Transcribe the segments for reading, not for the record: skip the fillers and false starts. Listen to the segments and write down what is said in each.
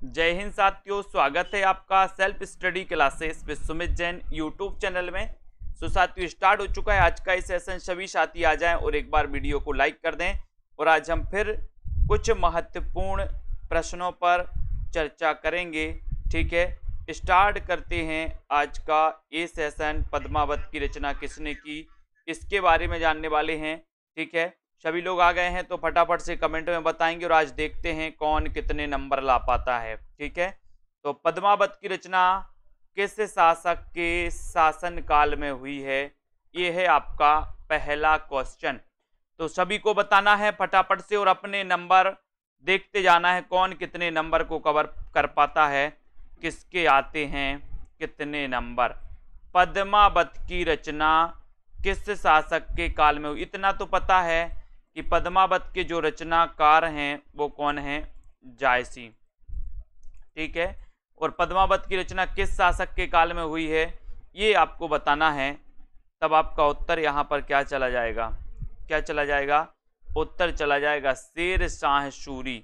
जय हिंद साथियों, स्वागत है आपका self study classes with Sumit Jain YouTube channel में। साथियों, स्टार्ट हो चुका है आज का ये सेशन। सभी साथी आ जाएं और एक बार वीडियो को लाइक कर दें। और आज हम फिर कुछ महत्वपूर्ण प्रश्नों पर चर्चा करेंगे। ठीक है, स्टार्ट करते हैं आज का ये सेशन। पद्मावत की रचना किसने की, इसके बारे में जानने वाले हैं। ठीक है, सभी लोग आ गए हैं तो फटाफट से कमेंट में बताएंगे और आज देखते हैं कौन कितने नंबर ला पाता है। ठीक है, तो पद्मावत की रचना किस शासक के शासन काल में हुई है, ये है आपका पहला क्वेश्चन। तो सभी को बताना है फटाफट से और अपने नंबर देखते जाना है कौन कितने नंबर को कवर कर पाता है, किसके आते हैं कितने नंबर। पद्मावत की रचना किस शासक के काल में हुई, इतना तो पता है कि पद्मावत के जो रचनाकार हैं वो कौन हैं, जायसी। ठीक है, और पद्मावत की रचना किस शासक के काल में हुई है ये आपको बताना है। तब आपका उत्तर यहाँ पर क्या चला जाएगा, क्या चला जाएगा, उत्तर चला जाएगा शेर शाह सूरी।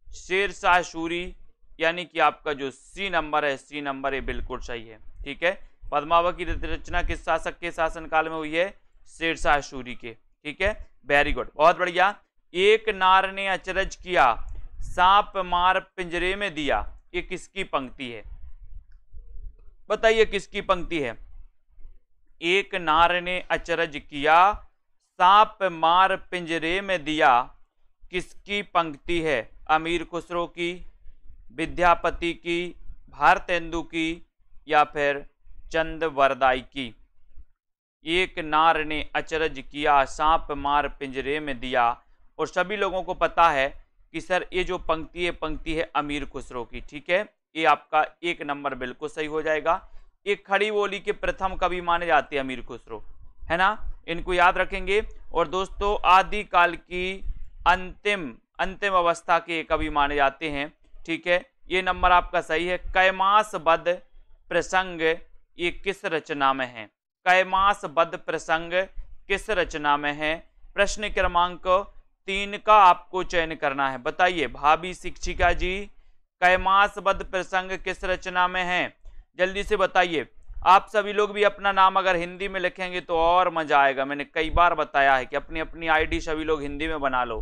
शेर शाह सूरी यानी कि आपका जो सी नंबर है, सी नंबर ये बिल्कुल सही है। ठीक है, पद्मावत की रचना किस शासक के शासनकाल में हुई है, शेर शाह सूरी के। ठीक है, वेरी गुड, बहुत बढ़िया। एक नार ने अचरज किया, सांप मार पिंजरे में दिया, ये किसकी पंक्ति है, बताइए किसकी पंक्ति है। एक नार ने अचरज किया, सांप मार पिंजरे में दिया, किसकी पंक्ति है। अमीर खुसरो की, विद्यापति की, भारतेंदु की, या फिर चंद वरदाई की। एक नार ने अचरज किया, सांप मार पिंजरे में दिया। और सभी लोगों को पता है कि सर ये जो पंक्ति है, पंक्ति है अमीर खुसरो की। ठीक है, ये आपका एक नंबर बिल्कुल सही हो जाएगा। एक खड़ी बोली के प्रथम कवि माने जाते हैं अमीर खुसरो, है ना, इनको याद रखेंगे। और दोस्तों आदिकाल की अंतिम अवस्था के कवि माने जाते हैं। ठीक है, ये नंबर आपका सही है। कैमासबद्ध प्रसंग ये किस रचना में है, कैमासबद्ध प्रसंग किस रचना में है। प्रश्न क्रमांक 3 का आपको चयन करना है। बताइए भाभी शिक्षिका जी, कैमासबद्ध प्रसंग किस रचना में है, जल्दी से बताइए। आप सभी लोग भी अपना नाम अगर हिंदी में लिखेंगे तो और मजा आएगा। मैंने कई बार बताया है कि अपनी अपनी आईडी सभी लोग हिंदी में बना लो।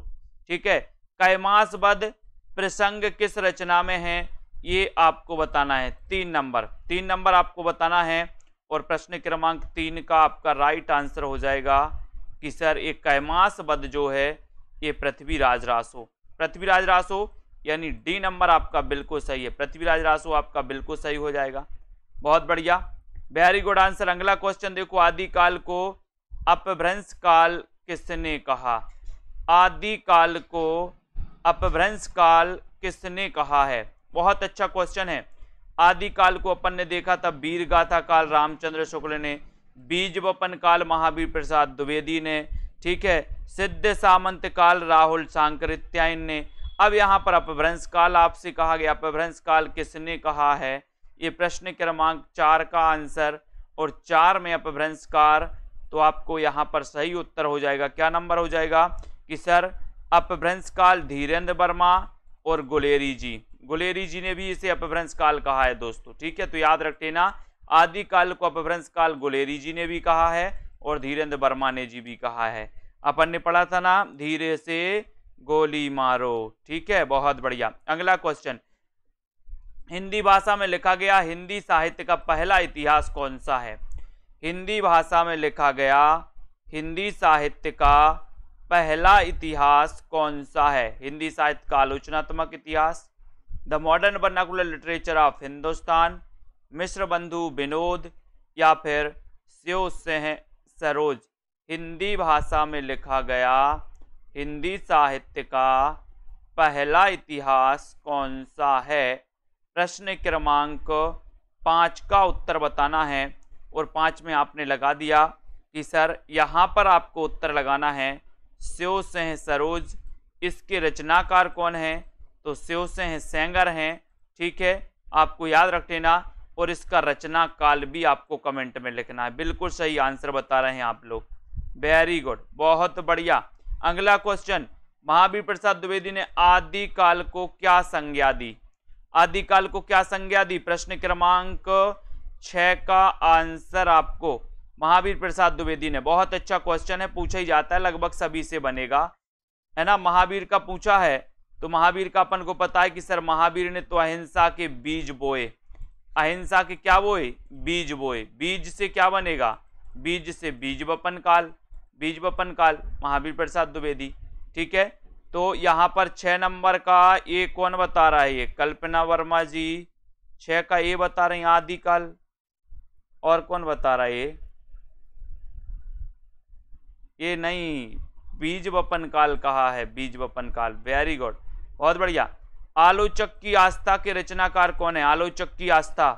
ठीक है, कैमासबद्ध प्रसंग किस रचना में है ये आपको बताना है। 3 नंबर आपको बताना है। और प्रश्न क्रमांक 3 का आपका राइट आंसर हो जाएगा कि सर एक कैमासबद्ध जो है ये पृथ्वीराज रासो। पृथ्वीराज रासो यानी डी नंबर आपका बिल्कुल सही है। पृथ्वीराज रासो आपका बिल्कुल सही हो जाएगा। बहुत बढ़िया, वेरी गुड आंसर। अगला क्वेश्चन देखो, आदिकाल को अपभ्रंश काल किसने कहा। आदिकाल को अपभ्रंश काल किसने कहा है, बहुत अच्छा क्वेश्चन है। आदिकाल को अपन ने देखा था वीर गाथा काल रामचंद्र शुक्ल ने, बीज वपन काल महावीर प्रसाद द्विवेदी ने, ठीक है, सिद्ध सामंत काल राहुल सांकृत्यायन ने। अब यहाँ पर अपभ्रंश काल आपसे कहा गया, अपभ्रंश काल किसने कहा है, ये प्रश्न क्रमांक 4 का आंसर। और 4 में अपभ्रंश काल, तो आपको यहाँ पर सही उत्तर हो जाएगा। क्या नंबर हो जाएगा कि सर अपभ्रंश काल धीरेन्द्र वर्मा और गुलेरी जी ने भी इसे अपभ्रंश काल कहा है दोस्तों। ठीक है, तो याद रख लेना, आदिकाल को अपभ्रंश काल गुलेरी जी ने भी कहा है और धीरेन्द्र वर्मा ने जी भी कहा है। अपन ने पढ़ा था ना, धीरे से गोली मारो। ठीक है, बहुत बढ़िया। अगला क्वेश्चन, हिंदी भाषा में लिखा गया हिंदी साहित्य का पहला इतिहास कौन सा है। हिंदी भाषा में लिखा गया हिंदी साहित्य का पहला इतिहास कौन सा है। हिंदी साहित्य का आलोचनात्मक इतिहास, the modern vernacular literature of Hindustan, Mishra Bandhu Vinod, या फिर शिव सिंह सरोज। हिंदी भाषा में लिखा गया हिंदी साहित्य का पहला इतिहास कौन सा है। प्रश्न क्रमांक 5 का उत्तर बताना है। और 5 में आपने लगा दिया कि सर यहाँ पर आपको उत्तर लगाना है शिव सिंह सरोज। इसके रचनाकार कौन है, तो शिव सिंह सेंगर हैं। ठीक है, आपको याद रख लेना। और इसका रचना काल भी आपको कमेंट में लिखना है। बिल्कुल सही आंसर बता रहे हैं आप लोग, वेरी गुड, बहुत बढ़िया। अगला क्वेश्चन, महावीर प्रसाद द्विवेदी ने आदिकाल को क्या संज्ञा दी। आदिकाल को क्या संज्ञा दी? प्रश्न क्रमांक 6 का आंसर आपको महावीर प्रसाद द्विवेदी ने। बहुत अच्छा क्वेश्चन है, पूछा ही जाता है, लगभग सभी से बनेगा, है ना। महावीर का पूछा है तो महावीर का अपन को पता है कि सर महावीर ने तो अहिंसा के बीज बोए। अहिंसा के क्या बोए? बीज बोए। बीज से क्या बनेगा? बीज से बीज वपन काल। बीज वपन काल महावीर प्रसाद द्विवेदी। ठीक है, तो यहां पर 6 नंबर का ए कौन बता रहा है? ये कल्पना वर्मा जी 6 का ए बता रहे हैं आदिकाल। और कौन बता रहा है? ये नहीं, बीज वपन काल कहा है, बीज वपन काल। वेरी गुड, बहुत बढ़िया। आलोचक की आस्था के रचनाकार कौन है? आलोचक की आस्था।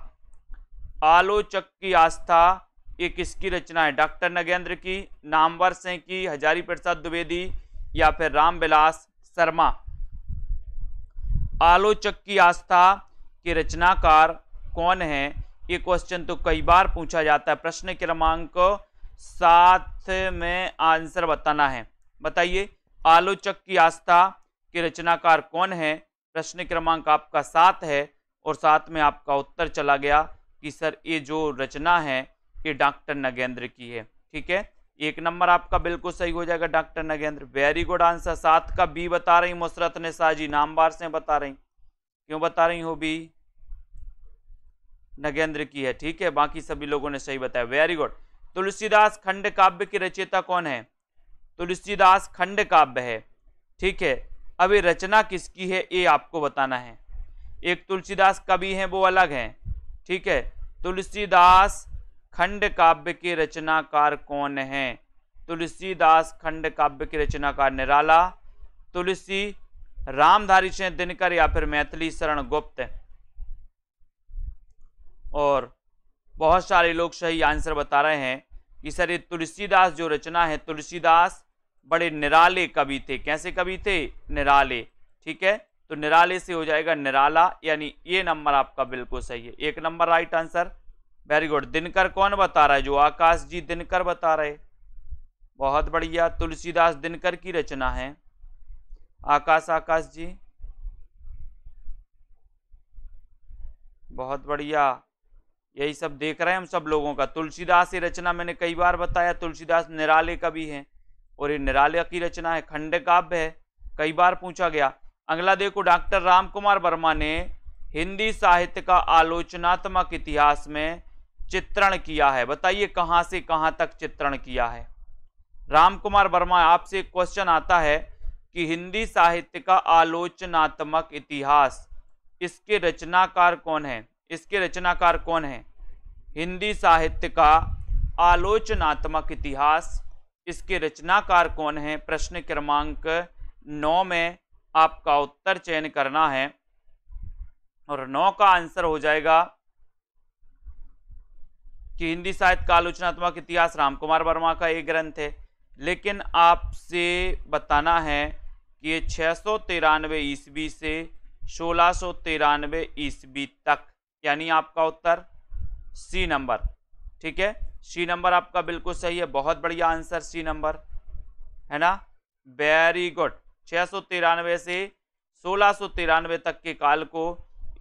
आलोचक की आस्था ये किसकी रचना है? डॉक्टर नगेंद्र की, नामवर सिंह की, हजारी प्रसाद द्विवेदी या फिर रामविलास शर्मा? आलोचक की आस्था के रचनाकार कौन है? ये क्वेश्चन तो कई बार पूछा जाता है। प्रश्न क्रमांक 7 में आंसर बताना है। बताइए, आलोचक की आस्था के रचनाकार कौन है? प्रश्न क्रमांक आपका 7 है और 7 में आपका उत्तर चला गया कि सर ये जो रचना है ये डॉक्टर नगेंद्र की है। ठीक है, 1 नंबर आपका बिल्कुल सही हो जाएगा, doctor Nagendra. Very good answer. 7 का बी बता रही मुसरत निसा जी, नामवार से बता रही। क्यों बता रही हो? बी नगेंद्र की है। ठीक है, बाकी सभी लोगों ने सही बताया। Very good. तुलसीदास खंड काव्य के रचयिता कौन है? तुलसीदास खंड काव्य है। ठीक है, अब ये रचना किसकी है ये आपको बताना है। एक तुलसीदास कवि हैं वो अलग हैं। ठीक है, तुलसीदास खंड काव्य के रचनाकार कौन है? तुलसीदास खंड काव्य के रचनाकार निराला, तुलसी, रामधारी सिंह दिनकर या फिर मैथिली शरण गुप्त। और बहुत सारे लोग सही आंसर बता रहे हैं कि सर ये तुलसीदास जो रचना है, तुलसीदास बड़े निराले कवि थे। कैसे कवि थे? निराले। ठीक है, तो निराले से हो जाएगा निराला, यानी ये नंबर आपका बिल्कुल सही है। 1 number right answer. Very good. Dinkar कौन बता रहा है? जो आकाश जी दिनकर बता रहे। बहुत बढ़िया, तुलसीदास दिनकर की रचना है। आकाश जी बहुत बढ़िया, यही सब देख रहे हैं हम सब लोगों का। तुलसीदास ये रचना मैंने कई बार बताया, तुलसीदास निराले कवि हैं और ये निराले की रचना है, खंड काव्य है, कई बार पूछा गया। अगला देखो, डॉक्टर राम कुमार वर्मा ने हिंदी साहित्य का आलोचनात्मक इतिहास में चित्रण किया है। बताइए कहां से कहां तक चित्रण किया है? राम कुमार वर्मा, आपसे एक क्वेश्चन आता है कि हिंदी साहित्य का आलोचनात्मक इतिहास, इसके रचनाकार कौन है? इसके रचनाकार कौन है? हिंदी साहित्य का आलोचनात्मक इतिहास, इसके रचनाकार कौन है? प्रश्न क्रमांक 9 में आपका उत्तर चयन करना है और 9 का आंसर हो जाएगा कि हिंदी साहित्य का आलोचनात्मक इतिहास राम कुमार वर्मा का एक ग्रंथ है। लेकिन आपसे बताना है कि ये 693 ईस्वी से 1693 ईस्वी तक, यानी आपका उत्तर सी नंबर। ठीक है, सी नंबर आपका बिल्कुल सही है। बहुत बढ़िया आंसर, सी नंबर है ना। Very good. 693 से 1693 तक के काल को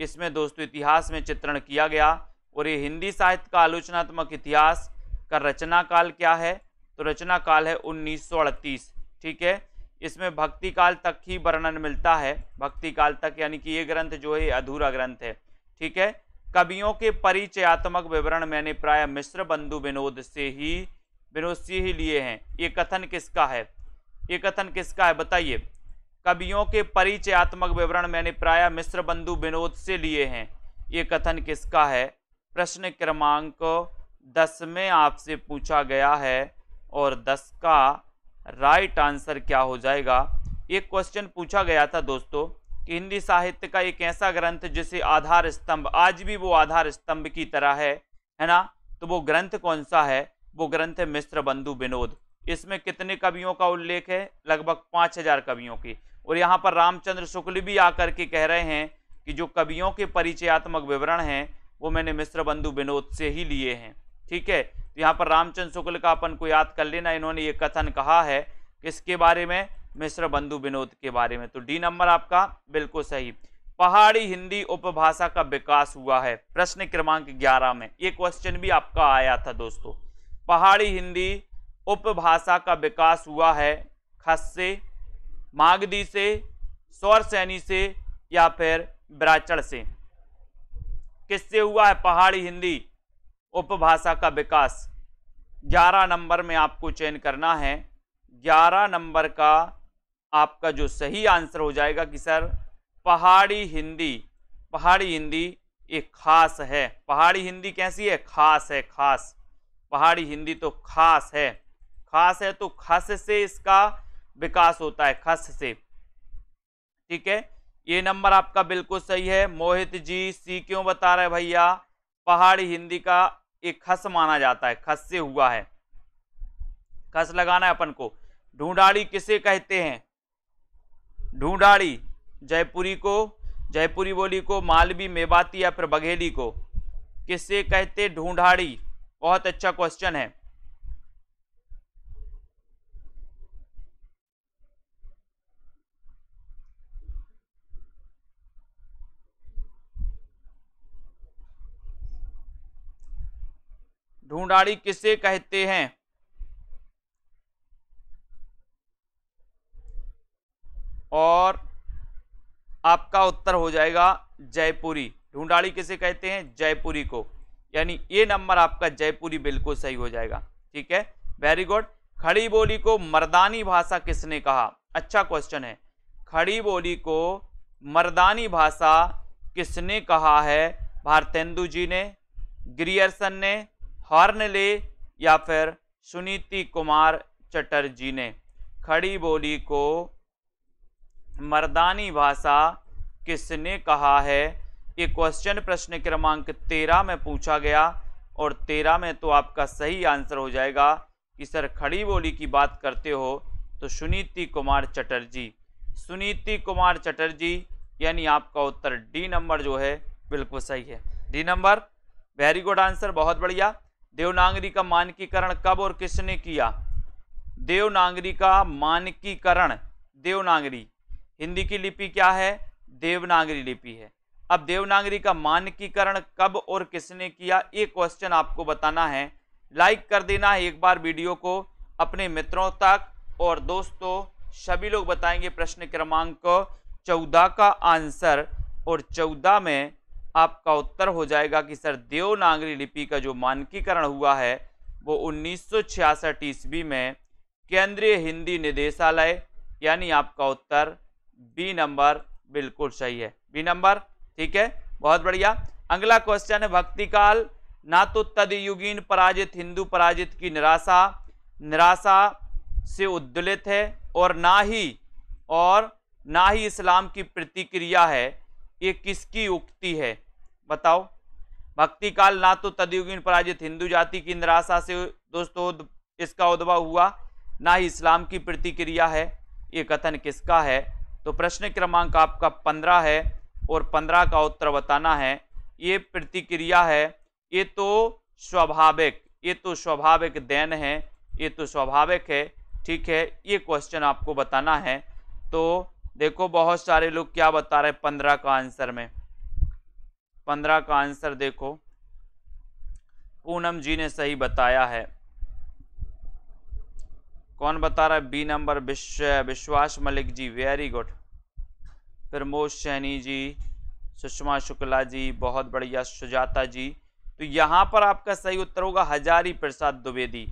इसमें दोस्तों इतिहास में चित्रण किया गया। और ये हिंदी साहित्य का आलोचनात्मक इतिहास का रचना काल क्या है? तो रचना काल है 1938। ठीक है, इसमें भक्ति काल तक ही वर्णन मिलता है, भक्ति काल तक, यानी कि ये ग्रंथ जो है अधूरा ग्रंथ है। ठीक है, कवियों के परिचयात्मक विवरण मैंने प्राय मिश्र बंधु विनोद से ही लिए हैं। ये कथन किसका है? ये कथन किसका है बताइए? कवियों के परिचयात्मक विवरण मैंने प्राय मिश्र बंधु विनोद से लिए हैं, ये कथन किसका है? प्रश्न क्रमांक 10 में आपसे पूछा गया है और 10 का राइट आंसर क्या हो जाएगा? एक क्वेश्चन पूछा गया था दोस्तों कि हिंदी साहित्य का एक ऐसा ग्रंथ जिसे आधार स्तंभ, आज भी वो आधार स्तंभ की तरह है ना, तो वो ग्रंथ कौन सा है? वो ग्रंथ है मिश्र बंधु विनोद। इसमें कितने कवियों का उल्लेख है? लगभग 5000 कवियों की। और यहाँ पर रामचंद्र शुक्ल भी आकर के कह रहे हैं कि जो कवियों के परिचयात्मक विवरण हैं वो मैंने मिश्र बंधु विनोद से ही लिए हैं। ठीक है, तो यहाँ पर रामचंद्र शुक्ल का अपन को याद कर लेना, इन्होंने ये कथन कहा है किसके बारे में? मिश्र बंधु विनोद के बारे में। तो डी नंबर आपका बिल्कुल सही। पहाड़ी हिंदी उपभाषा का विकास हुआ है? प्रश्न क्रमांक 11 में ये क्वेश्चन भी आपका आया था दोस्तों। पहाड़ी हिंदी उपभाषा का विकास हुआ है खस से, मागधी से, स्वरसैनी से या फिर ब्राचड़ से? किससे हुआ है पहाड़ी हिंदी उपभाषा का विकास? 11 नंबर में आपको चयन करना है। 11 नंबर का आपका जो सही आंसर हो जाएगा कि सर पहाड़ी हिंदी एक खास है। पहाड़ी हिंदी कैसी है? खास है, खास। पहाड़ी हिंदी तो खास है, खास है तो खस से इसका विकास होता है, खस से। ठीक है, ये नंबर आपका बिल्कुल सही है। मोहित जी सी क्यों बता रहे भैया? पहाड़ी हिंदी का एक खस माना जाता है, खस से हुआ है। खस लगाना है अपन को। ढूंढाड़ी किसे कहते हैं? ढूंढाड़ी जयपुरी को, जयपुरी बोली को, मालवी, मेवाती या फिर बघेली को किससे कहते? ढूंढाड़ी। बहुत अच्छा क्वेश्चन है। ढूंढाड़ी किसे कहते हैं? और आपका उत्तर हो जाएगा जयपुरी। ढूंढाड़ी किसे कहते हैं? जयपुरी को। यानी ये नंबर आपका जयपुरी बिल्कुल सही हो जाएगा। ठीक है, वेरी गुड। खड़ी बोली को मर्दानी भाषा किसने कहा? अच्छा क्वेश्चन है। खड़ी बोली को मर्दानी भाषा किसने कहा है? भारतेंदु जी ने, ग्रियर्सन ने, हॉर्नले या फिर सुनीति कुमार चटर्जी ने? खड़ी बोली को मर्दानी भाषा किसने कहा है? ये क्वेश्चन प्रश्न क्रमांक 13 में पूछा गया और 13 में तो आपका सही आंसर हो जाएगा कि सर खड़ी बोली की बात करते हो तो सुनीति कुमार चटर्जी। सुनीति कुमार चटर्जी, यानी आपका उत्तर डी नंबर जो है बिल्कुल सही है। D number, very good answer, बहुत बढ़िया। देवनागरी का मानकीकरण कब और किसने किया? देवनागरी का मानकीकरण, देवनागरी हिंदी की लिपि क्या है? देवनागरी लिपि है। अब देवनागरी का मानकीकरण कब और किसने किया? ये क्वेश्चन आपको बताना है। लाइक कर देना है एक बार वीडियो को अपने मित्रों तक, और दोस्तों सभी लोग बताएंगे प्रश्न क्रमांक 14 का आंसर, और 14 में आपका उत्तर हो जाएगा कि सर देवनागरी लिपि का जो मानकीकरण हुआ है वो 1966 ईस्वी में केंद्रीय हिंदी निदेशालय, यानी आपका उत्तर बी नंबर बिल्कुल सही है। बी नंबर, ठीक है, बहुत बढ़िया। अगला क्वेश्चन है, भक्ति काल ना तो तदयुगीन पराजित हिंदू पराजित की निराशा से उद्दुलित है और ना ही इस्लाम की प्रतिक्रिया है। ये किसकी उक्ति है? बताओ। भक्ति काल ना तो तदयुगीन पराजित हिंदू जाति की निराशा से दोस्तों इसका उद्भव हुआ, ना ही इस्लाम की प्रतिक्रिया है। ये कथन किसका है? तो प्रश्न क्रमांक आपका 15 है और 15 का उत्तर बताना है। ये प्रतिक्रिया है, ये तो स्वाभाविक देन है, ये तो स्वाभाविक है। ठीक है, ये क्वेश्चन आपको बताना है। तो देखो बहुत सारे लोग क्या बता रहे हैं 15 का आंसर में। 15 का आंसर देखो, पूनम जी ने सही बताया है। कौन बता रहा है? बी नंबर, विश्वास मलिक जी, वेरी गुड। प्रमोद सैनी जी, सुषमा शुक्ला जी, बहुत बढ़िया। सुजाता जी, तो यहाँ पर आपका सही उत्तर होगा हजारी प्रसाद द्विवेदी।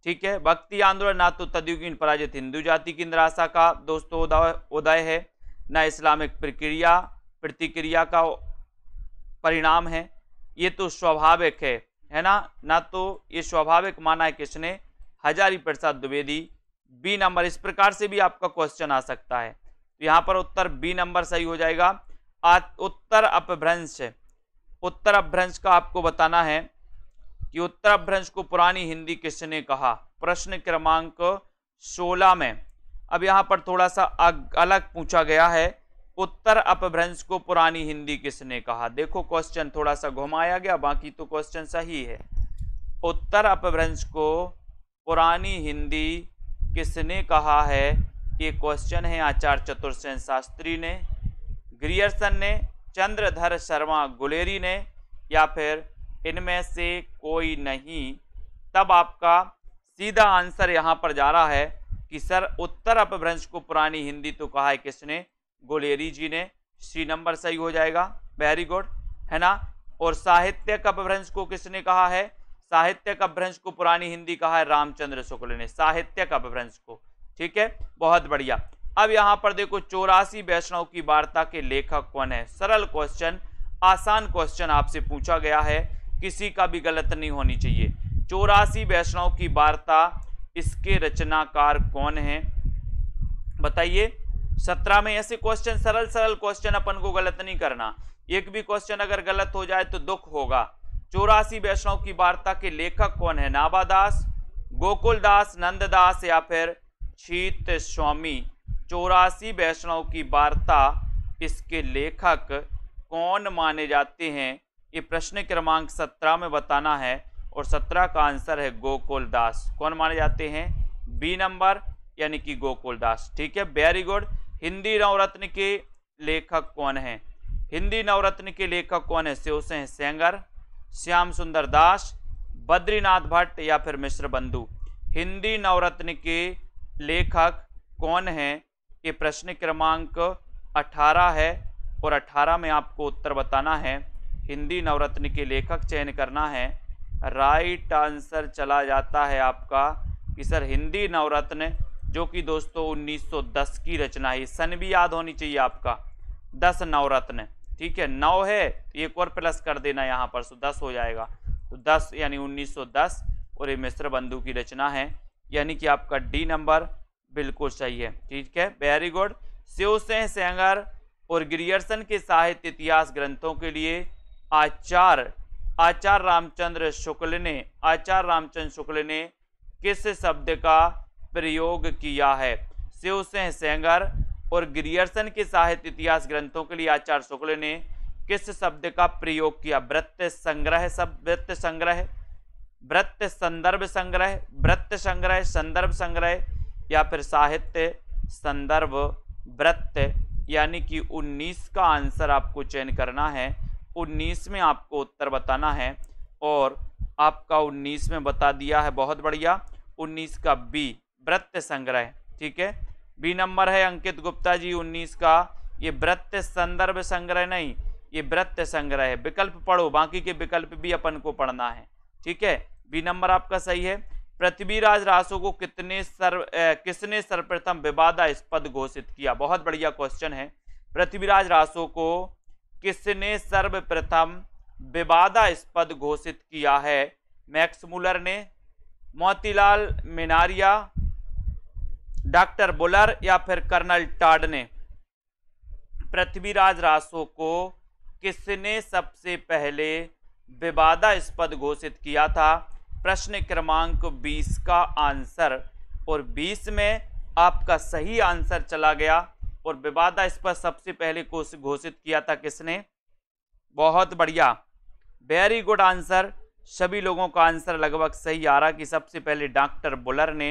ठीक है, भक्ति आंदोलन ना तो तदयुगीन पराजित हिंदू जाति की निराशा का दोस्तों उदय है, ना इस्लामिक प्रतिक्रिया का परिणाम है। ये तो स्वाभाविक है ना तो ये स्वाभाविक माना है किसने? हजारी प्रसाद द्विवेदी। बी नंबर, इस प्रकार से भी आपका क्वेश्चन आ सकता है। तो यहाँ पर उत्तर बी नंबर सही हो जाएगा। उत्तर अपभ्रंश का आपको बताना है कि उत्तर अपभ्रंश को पुरानी हिंदी किसने कहा? प्रश्न क्रमांक 16 में। अब यहाँ पर थोड़ा सा अलग पूछा गया है, उत्तर अपभ्रंश को पुरानी हिंदी किसने कहा? देखो क्वेश्चन थोड़ा सा घुमाया गया, बाकी तो क्वेश्चन सही है। उत्तर अपभ्रंश को पुरानी हिंदी किसने कहा है? ये क्वेश्चन है आचार्य चतुर्सेन शास्त्री ने, ग्रियर्सन ने, चंद्रधर शर्मा गुलेरी ने, या फिर इनमें से कोई नहीं। तब आपका सीधा आंसर यहां पर जा रहा है कि सर उत्तर अपभ्रंश को पुरानी हिंदी तो कहा है किसने, गुलेरी जी ने। सी नंबर सही हो जाएगा, वेरी गुड, है ना। और साहित्यिक अपभ्रंश को किसने कहा है, साहित्यिक अपभ्रंश को पुरानी हिंदी कहा है रामचंद्र शुक्ल ने, साहित्यिक अपभ्रंश को, ठीक है, बहुत बढ़िया। अब यहां पर देखो 84 वैष्णव की वार्ता के लेखक कौन है। सरल क्वेश्चन, आसान क्वेश्चन आपसे पूछा गया है, किसी का भी गलत नहीं होनी चाहिए। 84 वैष्णव की वार्ता, इसके रचनाकार कौन है बताइए। 17 में ऐसे क्वेश्चन, सरल सरल क्वेश्चन, अपन को गलत नहीं करना। एक भी क्वेश्चन अगर गलत हो जाए तो दुख होगा। 84 वैष्णव की वार्ता के लेखक कौन है, नाभादास, गोकुलदास, नंददास, या फिर शीत स्वामी। 84 वैष्णव की वार्ता, इसके लेखक कौन माने जाते हैं, ये प्रश्न क्रमांक 17 में बताना है। और 17 का आंसर है गोकुलदास। कौन माने जाते हैं, बी नंबर, यानी कि गोकुलदास, ठीक है, वेरी गुड। हिंदी नवरत्न के लेखक कौन है, हिंदी नवरत्न के लेखक कौन है, शिव सेंगर, श्याम सुंदर दास, बद्रीनाथ भट्ट, या फिर मिश्र बंधु। हिंदी नवरत्न के लेखक कौन है, ये प्रश्न क्रमांक 18 है। और 18 में आपको उत्तर बताना है। हिंदी नवरत्न के लेखक चयन करना है। राइट आंसर चला जाता है आपका कि सर हिंदी नवरत्न, जो कि दोस्तों 1910 की रचना है। सन भी याद होनी चाहिए आपका, 10 नवरत्न, ठीक है, 9 है, एक और प्लस कर देना यहाँ पर, तो 10 हो जाएगा। तो 10 यानी 1910, और ये मिश्र बंधु की रचना है, यानी कि आपका डी नंबर बिल्कुल सही है, ठीक है, वेरी गुड। शिव सेंगर और ग्रियर्सन के साहित्य इतिहास ग्रंथों के लिए आचार्य रामचंद्र शुक्ल ने किस शब्द का प्रयोग किया है। शिव सेंगर और ग्रियर्सन के साहित्य इतिहास ग्रंथों के लिए आचार्य शुक्ल ने किस शब्द का प्रयोग किया। वृत्त संग्रह, वृत्त संग्रह, वृत्त संदर्भ संग्रह, वृत्त संग्रह, संदर्भ संग्रह, या फिर साहित्य संदर्भ वृत्त। यानी कि 19 का आंसर आपको चयन करना है। 19 में आपको उत्तर बताना है, और आपका 19 में बता दिया है, बहुत बढ़िया। 19 का बी, वृत्त संग्रह, ठीक है, बी नंबर है अंकित गुप्ता जी 19 का। ये वृत्त संदर्भ संग्रह नहीं, ये वृत्त संग्रह है। विकल्प पढ़ो, बाकी के विकल्प भी अपन को पढ़ना है, ठीक है, बी नंबर आपका सही है। पृथ्वीराज रासो को किसने सर्वप्रथम विवादास्पद घोषित किया। बहुत बढ़िया क्वेश्चन है। पृथ्वीराज रासो को किसने सर्वप्रथम विवादास्पद घोषित किया है। मैक्स मुलर ने, मोतीलाल मिनारिया, डॉक्टर बुलर, या फिर कर्नल टॉड ने। पृथ्वीराज रासो को किसने सबसे पहले विवादास्पद घोषित किया था। प्रश्न क्रमांक 20 का आंसर, और 20 में आपका सही आंसर चला गया। और विवादास्पद सबसे पहले घोषित किया था किसने, बहुत बढ़िया, वेरी गुड आंसर। सभी लोगों का आंसर लगभग सही आ रहा कि सबसे पहले डॉक्टर बुलर ने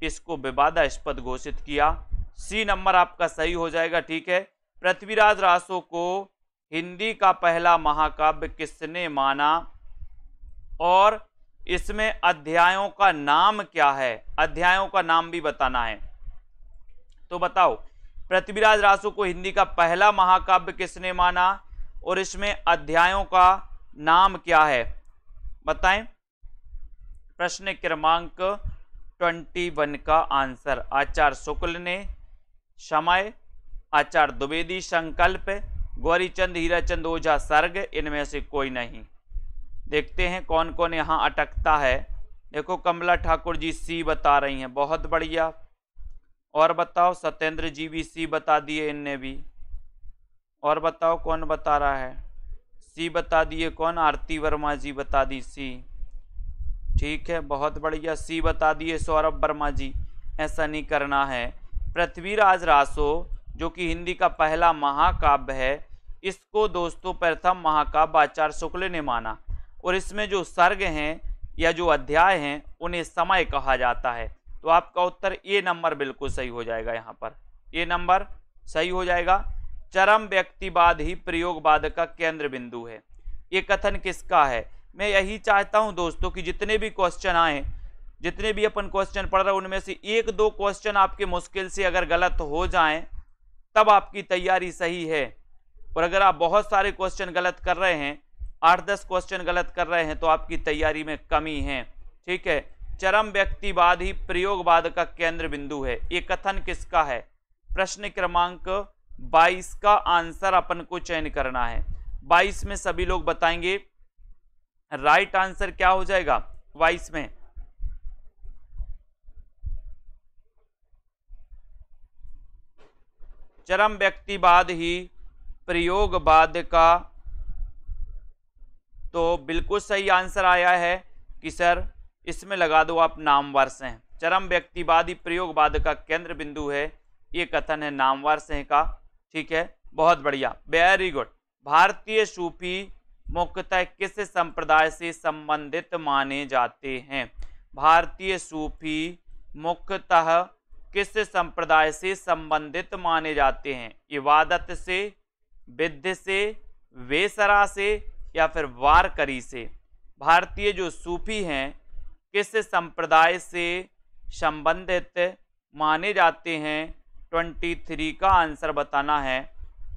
इसको विवादास्पद घोषित किया। सी नंबर आपका सही हो जाएगा, ठीक है। पृथ्वीराज रासो को हिंदी का पहला महाकाव्य किसने माना, और इसमें अध्यायों का नाम क्या है, अध्यायों का नाम भी बताना है। तो बताओ, पृथ्वीराज रासो को हिंदी का पहला महाकाव्य किसने माना, और इसमें अध्यायों का नाम क्या है, बताएं। प्रश्न क्रमांक 21 का आंसर आचार्य शुक्ल ने समय, आचार्य द्विवेदी संकल्प, गौरीचंद हीराचंद ओझा सर्ग, इनमें से कोई नहीं। देखते हैं कौन कौन यहाँ अटकता है। देखो कमला ठाकुर जी सी बता रही हैं, बहुत बढ़िया। और बताओ, सत्येंद्र जी भी सी बता दिए इनने भी। और बताओ कौन बता रहा है, सी बता दिए कौन, आरती वर्मा जी बता दी सी, ठीक है, बहुत बढ़िया, सी बता दिए सौरभ वर्मा जी। ऐसा नहीं करना है। पृथ्वीराज रासो जो कि हिंदी का पहला महाकाव्य है, इसको दोस्तों प्रथम महाकाव्य आचार्य शुक्ल ने माना। और इसमें जो सर्ग हैं या जो अध्याय हैं उन्हें समय कहा जाता है। तो आपका उत्तर ए नंबर बिल्कुल सही हो जाएगा। यहाँ पर ए नंबर सही हो जाएगा। चरम व्यक्तिवाद ही प्रयोगवाद का केंद्र बिंदु है। ये कथन किसका है? मैं यही चाहता हूं दोस्तों कि जितने भी क्वेश्चन आए, जितने भी अपन क्वेश्चन पढ़ रहे हैं, उनमें से एक दो क्वेश्चन आपके मुश्किल से अगर गलत हो जाएं तब आपकी तैयारी सही है। और अगर आप बहुत सारे क्वेश्चन गलत कर रहे हैं, 8-10 क्वेश्चन गलत कर रहे हैं, तो आपकी तैयारी में कमी है। ठीक है, चरम व्यक्तिवाद ही प्रयोगवाद का केंद्र बिंदु है। ये कथन किसका है? प्रश्न क्रमांक 22 का आंसर अपन को चयन करना है। 22 में सभी लोग बताएंगे राइट आंसर क्या हो जाएगा। 22 में चरम व्यक्तिवाद ही प्रयोगवाद का, तो बिल्कुल सही आंसर आया है कि सर इसमें लगा दो आप नामवर से हैं। चरम व्यक्तिवादी प्रयोगवाद का केंद्र बिंदु है, ये कथन है नामवर से का। ठीक है, बहुत बढ़िया, वेरी गुड। भारतीय सूफी मुख्यतः किस संप्रदाय से संबंधित माने जाते हैं? भारतीय सूफी मुख्यतः किस संप्रदाय से संबंधित माने जाते हैं? इबादत से, विद्य से, वेसरा से, या फिर वारकरी से? भारतीय जो सूफी हैं किस संप्रदाय से संबंधित माने जाते हैं? 23 का आंसर बताना है।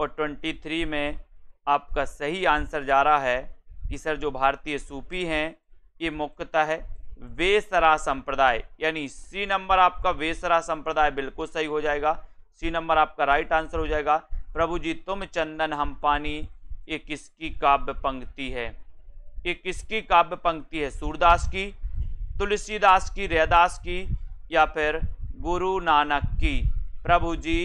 और 23 में आपका सही आंसर जा रहा है कि सर जो भारतीय सूफी हैं ये मुख्यतः है वेसरा संप्रदाय, यानी सी नंबर आपका वेसरा संप्रदाय बिल्कुल सही हो जाएगा। सी नंबर आपका राइट आंसर हो जाएगा। प्रभु जी तुम चंदन हम पानी, ये किसकी काव्य पंक्ति है? ये किसकी काव्य पंक्ति है? सूरदास की, तुलसीदास की, रैदास की, या फिर गुरु नानक की? प्रभु जी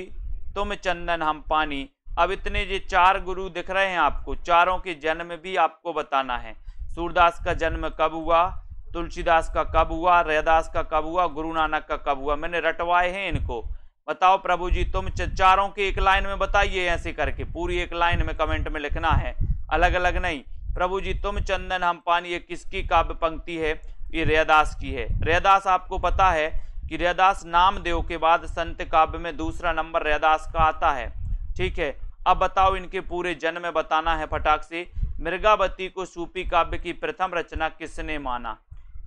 तुम चंदन हम पानी। अब इतने ये 4 गुरु दिख रहे हैं आपको, चारों के जन्म भी आपको बताना है। सूरदास का जन्म कब हुआ, तुलसीदास का कब हुआ, रैदास का कब हुआ, गुरु नानक का कब हुआ? मैंने रटवाए हैं इनको। बताओ प्रभु जी तुम चारों के एक लाइन में बताइए, ऐसे करके पूरी एक लाइन में कमेंट में लिखना है, अलग अलग नहीं। प्रभु जी तुम चंदन हम पानी, ये किसकी काव्य पंक्ति है? ये रैदास की है। रैदास आपको पता है कि रैदास नामदेव के बाद संत काव्य में दूसरा नंबर रैदास का आता है। ठीक है, अब बताओ इनके पूरे जन्म बताना है फटाक से। मृगावती को सूफी काव्य की प्रथम रचना किसने माना?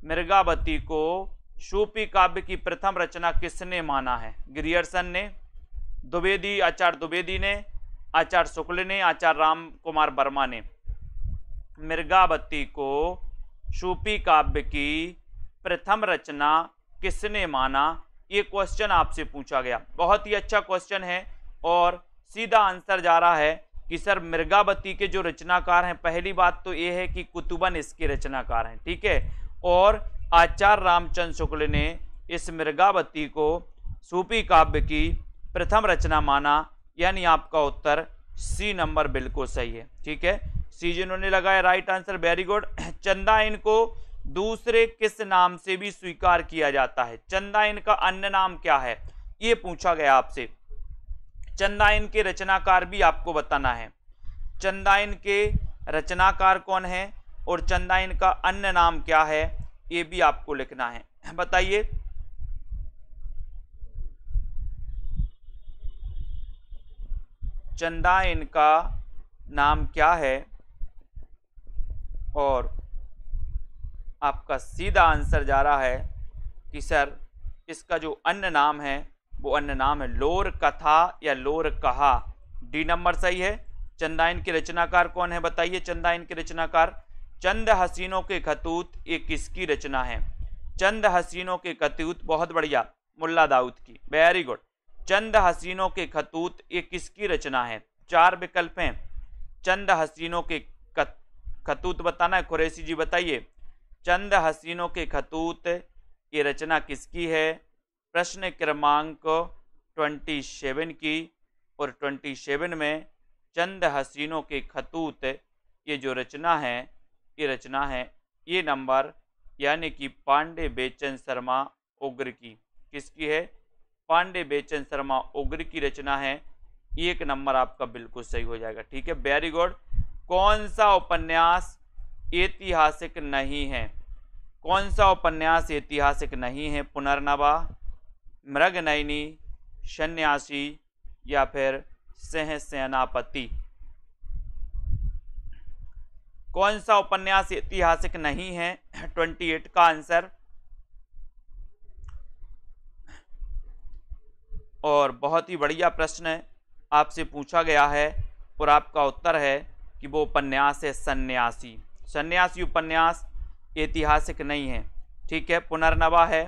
मृगावती को सूफी काव्य की प्रथम रचना किसने माना है? ग्रियर्सन ने, द्विवेदी, आचार्य द्विवेदी ने, आचार्य शुक्ल ने, आचार्य राम कुमार वर्मा ने। मृगावती को सूफी काव्य की प्रथम रचना किसने माना? ये क्वेश्चन आपसे पूछा गया, बहुत ही अच्छा क्वेश्चन है। और सीधा आंसर जा रहा है कि सर मृगावती के जो रचनाकार हैं, पहली बात तो ये है कि कुतुबन इसके रचनाकार हैं। ठीक है, और आचार्य रामचंद्र शुक्ल ने इस मृगावती को सूफी काव्य की प्रथम रचना माना, यानी आपका उत्तर सी नंबर बिल्कुल सही है। ठीक है, सी जिन्होंने लगाया राइट आंसर, वेरी गुड। चंदाइन को दूसरे किस नाम से भी स्वीकार किया जाता है? चंदाइन का अन्य नाम क्या है? ये पूछा गया आपसे। चंदाइन के रचनाकार भी आपको बताना है। चंदाइन के रचनाकार कौन है और चंदाइन का अन्य नाम क्या है, ये भी आपको लिखना है। बताइए। चंदाइन का नाम क्या है? और आपका सीधा आंसर जा रहा है कि सर इसका जो अन्य नाम है वो अन्य नाम है लोर कथा या लोर कहा। डी नंबर सही है। चंदाइन के रचनाकार कौन है बताइए? चंदाइन के रचनाकार चंद हसीनों के खतूत, ये किसकी रचना है? चंद हसीनों के खतूत, बहुत बढ़िया, मुल्ला दाऊद की, वेरी गुड। चंद हसीनों के खतूत ये किसकी रचना है? 4 विकल्प हैं। चंद हसीनों के खतूत बताना है, कुरैशी जी बताइए। चंद हसीनों के खतूत ये रचना किसकी है? प्रश्न क्रमांक 27 की। और 27 में चंद हसीनों के खतूत ये जो रचना है, ये रचना है ये नंबर, यानी कि पांडे बेचन शर्मा उग्र की। किसकी है? पांडे बेचन शर्मा उग्र की रचना है। 1 नंबर आपका बिल्कुल सही हो जाएगा। ठीक है, वेरी गुड। कौन सा उपन्यास ऐतिहासिक नहीं है? कौन सा उपन्यास ऐतिहासिक नहीं है? पुनर्नवा, मृगनयनी, सन्यासी, या फिर सिंह सेनापति। कौन सा उपन्यास ऐतिहासिक नहीं है? 28 का आंसर। और बहुत ही बढ़िया प्रश्न आपसे पूछा गया है और आपका उत्तर है कि वो उपन्यास है सन्यासी। सन्यासी उपन्यास ऐतिहासिक नहीं है, ठीक है। पुनर्नवा है,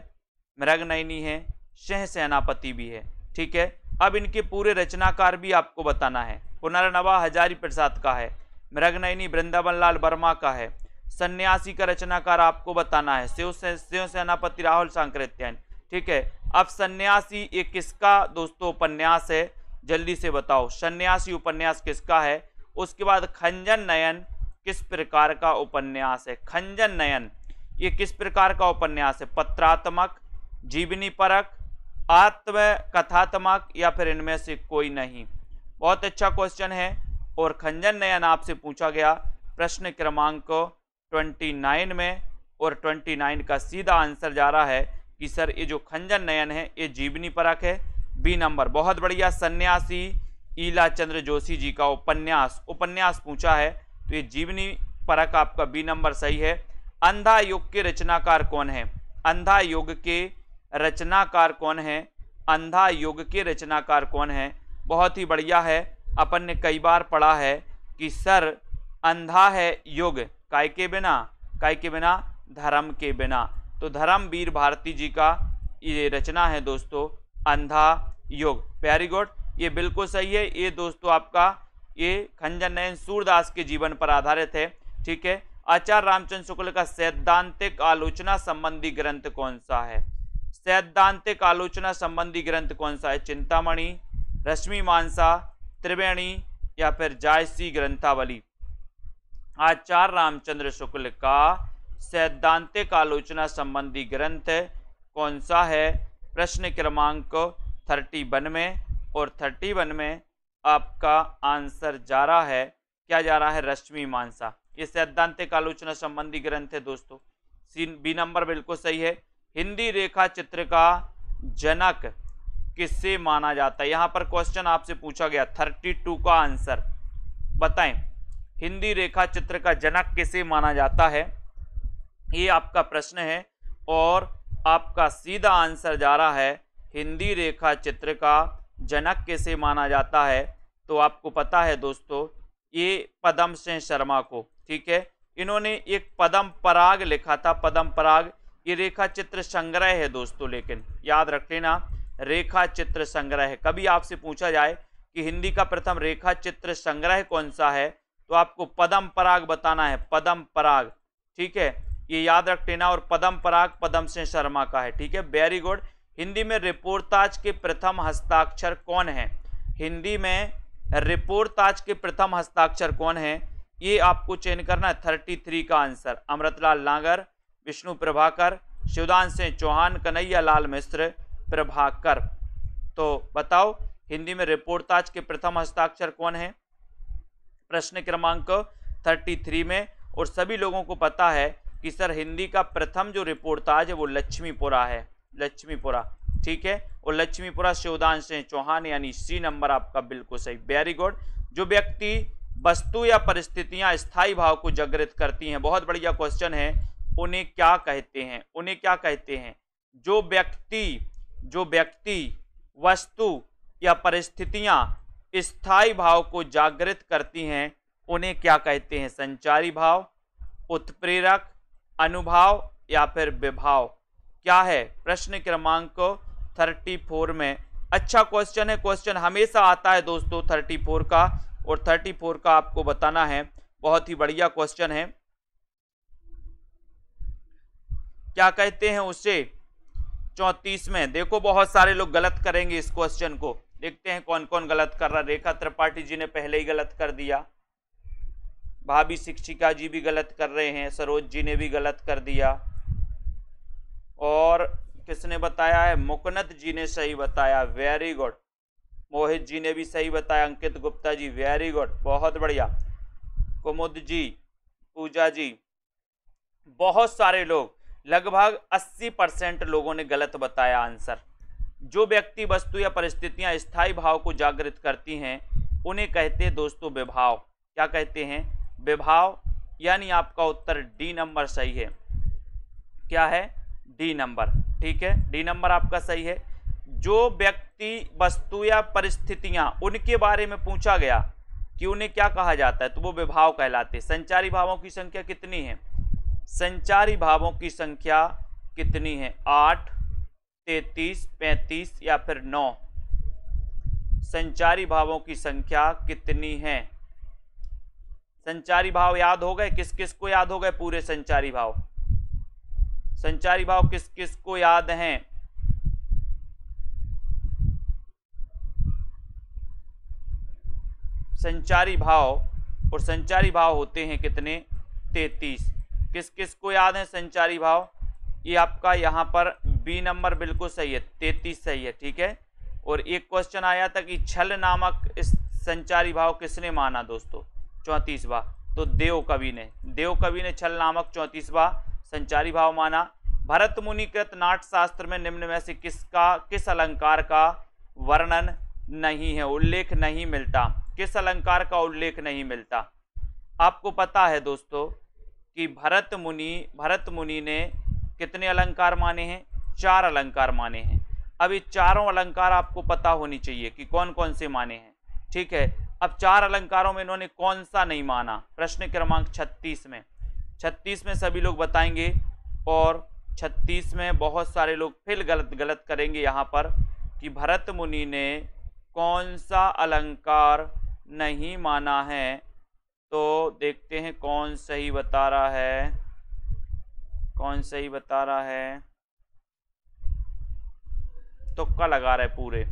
मृगनयनी है, सिंह सेनापति भी है, ठीक है। अब इनके पूरे रचनाकार भी आपको बताना है। पुनर्नवा हजारी प्रसाद का है, मृगनयनी वृंदावन लाल वर्मा का है, सन्यासी का रचनाकार आपको बताना है शिव सेनापति राहुल सांकृत्यायन, ठीक है। अब सन्यासी ये किसका दोस्तों उपन्यास है, जल्दी से बताओ सन्यासी उपन्यास किसका है। उसके बाद खंजन नयन किस प्रकार का उपन्यास है? खंजन नयन ये किस प्रकार का उपन्यास है? पत्रात्मक, जीवनी परक, आत्मकथात्मक या फिर इनमें से कोई नहीं? बहुत अच्छा क्वेश्चन है और खंजन नयन आपसे पूछा गया प्रश्न क्रमांक 29 में, और 29 का सीधा आंसर जा रहा है कि सर ये जो खंजन नयन है ये जीवनी परक है, बी नंबर। बहुत बढ़िया। सन्यासी ईला चंद्र जोशी जी का उपन्यास पूछा है तो ये जीवनी परक आपका बी नंबर सही है। अंधा युग के रचनाकार कौन है? अंधा युग के रचनाकार कौन है? अंधा युग के रचनाकार कौन है? बहुत ही बढ़िया है। अपन ने कई बार पढ़ा है कि सर अंधा है युग काय के बिना? काय के बिना? धर्म के बिना। तो धर्मवीर भारती जी का ये रचना है दोस्तों अंधा युग। वेरी गुड, ये बिल्कुल सही है। ये दोस्तों आपका ये खंजन नयन सूरदास के जीवन पर आधारित है, ठीक है। आचार्य रामचंद्र शुक्ल का सैद्धांतिक आलोचना संबंधी ग्रंथ कौन सा है? सैद्धांतिक आलोचना संबंधी ग्रंथ कौन सा है? चिंतामणि, रश्मि मानसा, त्रिवेणी या फिर जायसी ग्रंथावली? आचार्य रामचंद्र शुक्ल का सैद्धांतिक आलोचना संबंधी ग्रंथ कौन सा है? प्रश्न क्रमांक 31 में, और 31 में आपका आंसर जा रहा है, क्या जा रहा है? रश्मि मानसा। ये सैद्धांतिक आलोचना संबंधी ग्रंथ है दोस्तों, बी नंबर बिल्कुल सही है। हिंदी रेखा चित्र का जनक किससे माना जाता है? यहां पर क्वेश्चन आपसे पूछा गया 32 का आंसर बताएं। हिंदी रेखा चित्र का जनक किसे माना जाता है? ये आपका प्रश्न है और आपका सीधा आंसर जा रहा है हिंदी रेखा चित्र का जनक किसे माना जाता है? तो आपको पता है दोस्तों ये पद्म सिंह शर्मा को, ठीक है। इन्होंने एक पद्म पराग लिखा था, पद्म पराग। ये रेखा चित्र संग्रह है दोस्तों, लेकिन याद रख लेना रेखा चित्र संग्रह है। कभी आपसे पूछा जाए कि हिंदी का प्रथम रेखा चित्र संग्रह कौन सा है तो आपको पद्म पराग बताना है, पद्म पराग, ठीक है। ये याद रख लेना। और पद्म पराग पद्म सिंह शर्मा का है, ठीक है। Very good. हिंदी में रिपोर्ताज के प्रथम हस्ताक्षर कौन है? हिंदी में रिपोर्ताज के प्रथम हस्ताक्षर कौन है? ये आपको चयन करना है। 33 का आंसर अमृतलाल नागर, विष्णु प्रभाकर, शिवदान सिंह चौहान, कन्हैया लाल मिश्र, प्रभाकर। तो बताओ हिंदी में रिपोर्ताज के प्रथम हस्ताक्षर कौन है? प्रश्न क्रमांक 33 में। और सभी लोगों को पता है कि सर हिंदी का प्रथम जो रिपोर्ताज है वो लक्ष्मीपुरा है, लक्ष्मीपुरा, ठीक है। और लक्ष्मीपुरा शिवदान सिंह चौहान, यानी सी नंबर आपका बिल्कुल सही। Very good. जो व्यक्ति वस्तु या परिस्थितियां स्थायी भाव को जागृत करती हैं, बहुत बढ़िया क्वेश्चन है, उन्हें क्या कहते हैं? उन्हें क्या कहते हैं? जो व्यक्ति वस्तु या परिस्थितियां स्थायी भाव को जागृत करती हैं उन्हें क्या कहते हैं? संचारी भाव, उत्प्रेरक, अनुभाव या फिर विभाव? क्या है? प्रश्न क्रमांक 34 में। अच्छा क्वेश्चन है, क्वेश्चन हमेशा आता है दोस्तों 34 का, और 34 का आपको बताना है। बहुत ही बढ़िया क्वेश्चन है। क्या कहते हैं उसे? 34 में देखो बहुत सारे लोग गलत करेंगे इस क्वेश्चन को, देखते हैं कौन कौन गलत कर रहा। रेखा त्रिपाठी जी ने पहले ही गलत कर दिया, भाभी शिक्षिका जी भी गलत कर रहे हैं, सरोज जी ने भी गलत कर दिया, और किसने बताया है? मुकनत जी ने सही बताया, वेरी गुड। मोहित जी ने भी सही बताया, अंकित गुप्ता जी वेरी गुड, बहुत बढ़िया। कुमुद जी, पूजा जी, बहुत सारे लोग, लगभग 80% लोगों ने गलत बताया आंसर। जो व्यक्ति वस्तु या परिस्थितियां स्थायी भाव को जागृत करती हैं उन्हें कहते हैं दोस्तों विभाव। क्या कहते हैं? विभाव। यानी आपका उत्तर डी नंबर सही है। क्या है? D number. ठीक है, डी नंबर आपका सही है। जो व्यक्ति, वस्तु या परिस्थितियां उनके बारे में पूछा गया कि उन्हें क्या कहा जाता है, तो वो विभाव कहलाते हैं। संचारी भावों की संख्या कितनी है? संचारी भावों की संख्या कितनी है? 8, 33, 35 या फिर 9? संचारी भावों की संख्या कितनी है? संचारी भाव याद हो गए? किस किस को याद हो गए पूरे संचारी भाव? संचारी भाव किस किस को याद हैं? संचारी भाव, और संचारी भाव होते हैं कितने? 33। किस किस को याद है संचारी भाव? ये आपका यहाँ पर बी नंबर बिल्कुल सही है, 33 सही है। ठीक है, और एक क्वेश्चन आया था कि छल नामक इस संचारी भाव किसने माना दोस्तों? 34वां। तो देव कवि ने छल नामक 34वां संचारी भाव माना। भरत मुनि कृत नाट्य शास्त्र में निम्न में से किस अलंकार का वर्णन नहीं है, उल्लेख नहीं मिलता? किस अलंकार का उल्लेख नहीं मिलता? आपको पता है दोस्तों कि भरत मुनि ने कितने अलंकार माने हैं? 4 अलंकार माने हैं। अब ये चारों अलंकार आपको पता होनी चाहिए कि कौन कौन से माने हैं। ठीक है, अब 4 अलंकारों में इन्होंने कौन सा नहीं माना? प्रश्न क्रमांक 36 में। 36 में सभी लोग बताएंगे, और 36 में बहुत सारे लोग फिर गलत करेंगे यहाँ पर कि भरत मुनि ने कौन सा अलंकार नहीं माना है। तो देखते हैं कौन सही बता रहा है, कौन सही बता रहा है। तुक्का लगा रहे पूरे।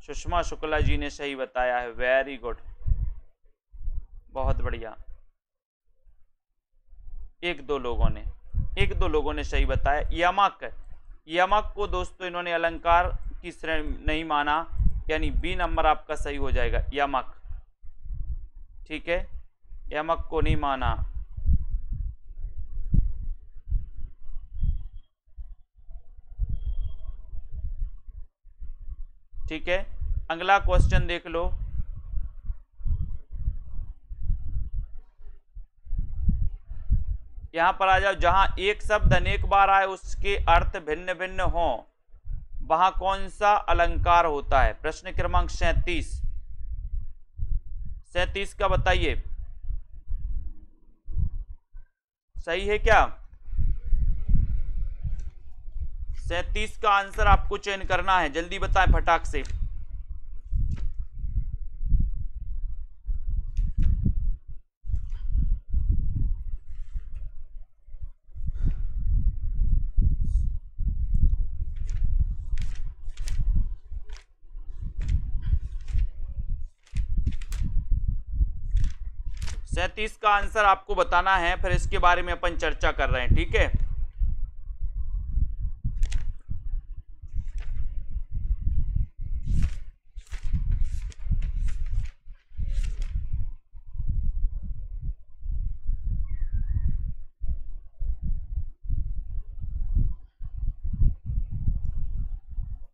सुषमा शुक्ला जी ने सही बताया है, वेरी गुड, बहुत बढ़िया। एक दो लोगों ने सही बताया। यमक को दोस्तों इन्होंने अलंकार की श्रेणी नहीं माना, यानी बी नंबर आपका सही हो जाएगा, यमक। ठीक है, यमक को नहीं माना। ठीक है, अगला क्वेश्चन देख लो। यहां पर आ जाओ। जहां एक शब्द अनेक बार आए उसके अर्थ भिन्न भिन्न हो, वहां कौन सा अलंकार होता है? प्रश्न क्रमांक 37 का बताइए, सही है क्या? 37 का आंसर आपको चयन करना है, जल्दी बताएं फटाक से। सैंतीस का आंसर आपको बताना है, फिर इसके बारे में अपन चर्चा कर रहे हैं। ठीक है,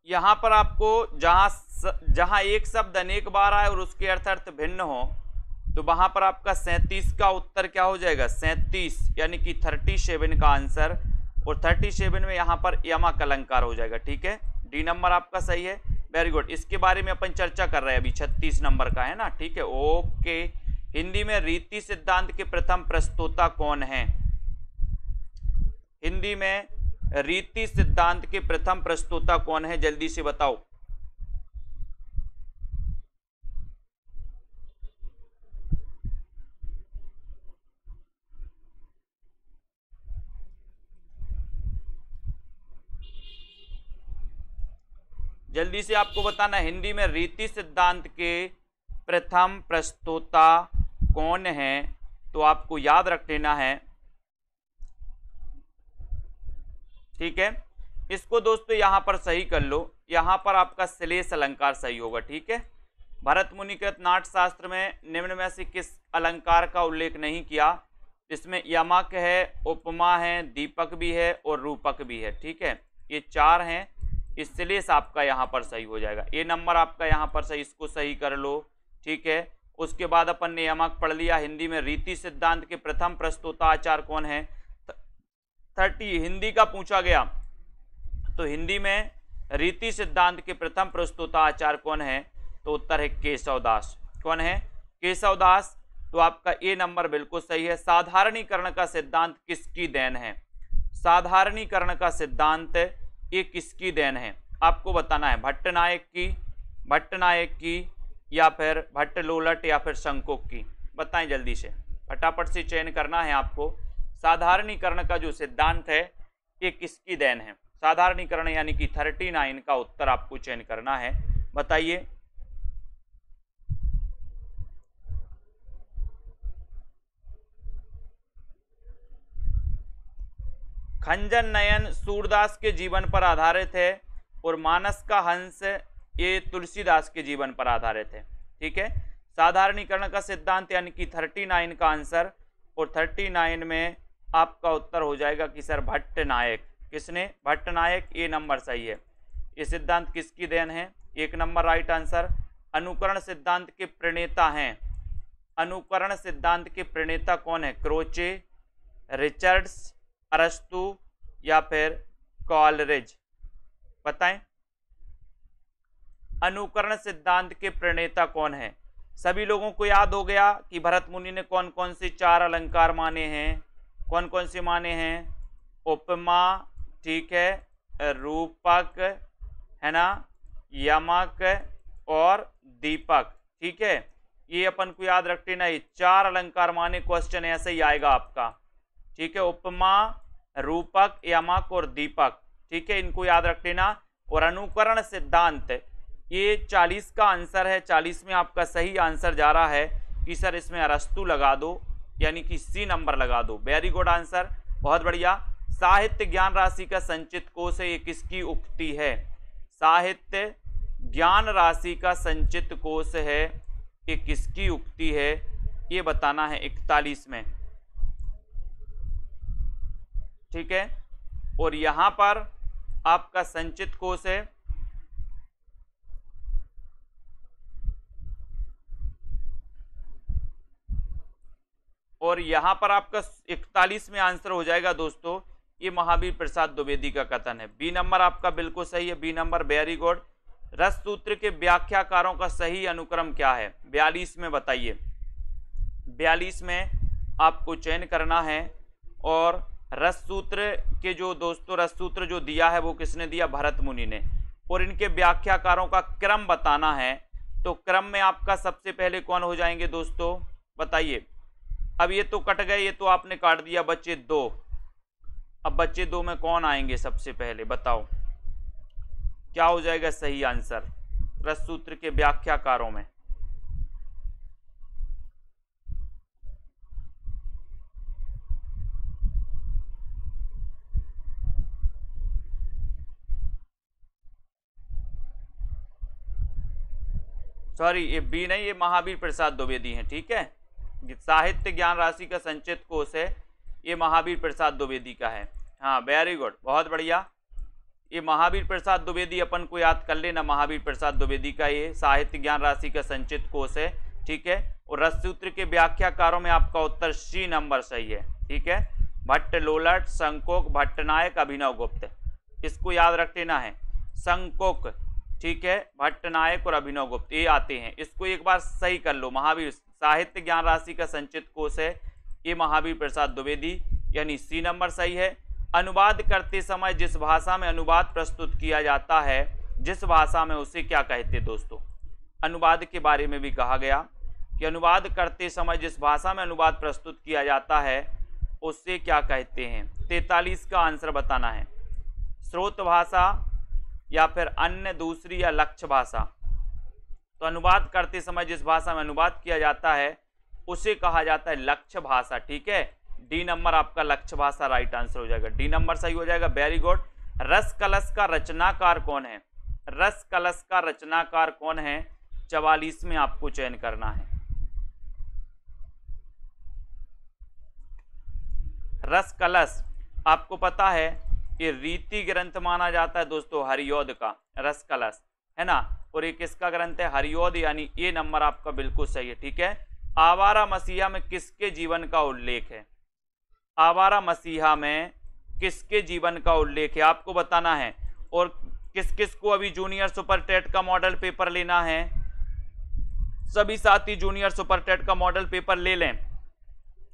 यहां पर आपको जहां एक शब्द अनेक बार आए और उसके अर्थ भिन्न हो, तो वहां पर आपका 37 का उत्तर क्या हो जाएगा? 37 यानी कि 37 का आंसर, और 37 में यहां पर यमक अलंकार हो जाएगा। ठीक है, डी नंबर आपका सही है, वेरी गुड। इसके बारे में अपन चर्चा कर रहे हैं, अभी 36 नंबर का है ना। ठीक है, ओके। हिंदी में रीति सिद्धांत के प्रथम प्रस्तोता कौन है? हिंदी में रीति सिद्धांत के प्रथम प्रस्तोता कौन है, जल्दी से बताओ। जल्दी से आपको बताना, हिंदी में रीति सिद्धांत के प्रथम प्रस्तोता कौन है? तो आपको याद रख लेना है। ठीक है, इसको दोस्तों यहां पर सही कर लो, यहां पर आपका श्लेष अलंकार सही होगा। ठीक है, भरत मुनिकृत नाट्य शास्त्र में निम्न में से किस अलंकार का उल्लेख नहीं किया? इसमें यमक है, उपमा है, दीपक भी है और रूपक भी है। ठीक है, ये 4 हैं, श्लेष आपका यहाँ पर सही हो जाएगा। ए नंबर आपका यहाँ पर सही, इसको सही कर लो, ठीक है। उसके बाद अपन ने यमक पढ़ लिया। हिंदी में रीति सिद्धांत के प्रथम प्रस्तोता आचार्य कौन है? 30 हिंदी का पूछा गया तो हिंदी में रीति सिद्धांत के प्रथम प्रस्तोता आचार्य कौन है? तो उत्तर है केशवदास। कौन है? केशवदास। तो आपका ए नंबर बिल्कुल सही है। साधारणीकरण का सिद्धांत किसकी देन है? साधारणीकरण का सिद्धांत ये किसकी देन है आपको बताना है। भट्टनायक की या फिर भट्टलोलट या फिर शंकोक की? बताएं जल्दी से, फटाफट से चयन करना है आपको। साधारणीकरण का जो सिद्धांत है ये किसकी देन है? साधारणीकरण यानी कि 39 का उत्तर आपको चयन करना है। बताइए। खंजन नयन सूरदास के जीवन पर आधारित है और मानस का हंस ये तुलसीदास के जीवन पर आधारित है, ठीक है। साधारणीकरण का सिद्धांत यानी कि 39 का आंसर, और 39 में आपका उत्तर हो जाएगा कि सर भट्टनायक। किसने? भट्टनायक। ए नंबर सही है। ये सिद्धांत किसकी देन है? 1 नंबर राइट आंसर। अनुकरण सिद्धांत के प्रणेता हैं, अनुकरण सिद्धांत के प्रणेता कौन है? क्रोचे, रिचर्ड्स, अरस्तु या फिर कॉलरिज? बताएं। अनुकरण सिद्धांत के प्रणेता कौन है? सभी लोगों को याद हो गया कि भरत मुनि ने कौन कौन से 4 अलंकार माने हैं? कौन कौन से माने हैं? उपमा, ठीक है, रूपक, है ना, यमक और दीपक, ठीक है। ये अपन को याद रखते ना, ये 4 अलंकार माने। क्वेश्चन ऐसे ही आएगा आपका, ठीक है। उपमा, रूपक, यमक और दीपक, ठीक है, इनको याद रख लेना। और अनुकरण सिद्धांत ये 40 का आंसर है। 40 में आपका सही आंसर जा रहा है कि सर इसमें अरस्तु लगा दो, यानी कि सी नंबर लगा दो। वेरी गुड आंसर, बहुत बढ़िया। साहित्य ज्ञान राशि का संचित कोश है, ये किसकी उक्ति है? साहित्य ज्ञान राशि का संचित कोश है, ये किसकी उक्ति है? ये बताना है 41 में, ठीक है। और यहां पर आपका संचित कोश है और यहां पर आपका 41 में आंसर हो जाएगा दोस्तों, ये महावीर प्रसाद द्विवेदी का कथन है। बी नंबर आपका बिल्कुल सही है, बी नंबर, वेरी गुड। रस सूत्र के व्याख्याकारों का सही अनुक्रम क्या है? 42 में बताइए। 42 में आपको चयन करना है। और रस सूत्र के जो दोस्तों रस सूत्र जो दिया है वो किसने दिया? भरत मुनि ने। और इनके व्याख्याकारों का क्रम बताना है, तो क्रम में आपका सबसे पहले कौन हो जाएंगे दोस्तों? बताइए। अब ये तो कट गए, ये तो आपने काट दिया, बच्चे 2। अब बच्चे 2 में कौन आएंगे सबसे पहले? बताओ क्या हो जाएगा सही आंसर रस सूत्र के व्याख्याकारों में? सॉरी, ये बी नहीं, ये महावीर प्रसाद द्विवेदी हैं, ठीक है। साहित्य ज्ञान राशि का संचित कोश है, ये महावीर प्रसाद द्विवेदी का है। हाँ, वेरी गुड, बहुत बढ़िया। ये महावीर प्रसाद द्विवेदी अपन को याद कर लेना, महावीर प्रसाद द्विवेदी का ये साहित्य ज्ञान राशि का संचित कोश है, ठीक है। और रस सूत्र के व्याख्याकारों में आपका उत्तर सी नंबर सही है, ठीक है। भट्टलोलट, शंकोक, भट्टनायक, अभिनवगुप्त, इसको याद रख लेना है। शंकोक, ठीक है, भट्टनायक और अभिनवगुप्त ये आते हैं। इसको एक बार सही कर लो। महावीर साहित्य ज्ञान राशि का संचित कोश है, ये महावीर प्रसाद द्विवेदी, यानी सी नंबर सही है। अनुवाद करते समय जिस भाषा में अनुवाद प्रस्तुत किया जाता है, जिस भाषा में, उसे क्या कहते हैं दोस्तों? अनुवाद के बारे में भी कहा गया कि अनुवाद करते समय जिस भाषा में अनुवाद प्रस्तुत किया जाता है उससे क्या कहते हैं? 43 का आंसर बताना है। स्रोत भाषा या फिर अन्य, दूसरी या लक्ष्य भाषा? तो अनुवाद करते समय जिस भाषा में अनुवाद किया जाता है उसे कहा जाता है लक्ष्य भाषा, ठीक है। डी नंबर आपका लक्ष्य भाषा राइट आंसर हो जाएगा, डी नंबर सही हो जाएगा, वेरी गुड। रस कलश का रचनाकार कौन है? रस कलश का रचनाकार कौन है? 44 में आपको चयन करना है। रस कलश आपको पता है ये रीति ग्रंथ माना जाता है दोस्तों हरिऔध का, रस कलश, है ना। और ये किसका ग्रंथ है? हरिऔध, यानी ये नंबर आपका बिल्कुल सही है, ठीक है। आवारा मसीहा में किसके जीवन का उल्लेख है? आवारा मसीहा में किसके जीवन का उल्लेख है आपको बताना है। और किस किस को अभी जूनियर सुपर टेट का मॉडल पेपर लेना है, सभी साथी जूनियर सुपर टेट का मॉडल पेपर ले लें।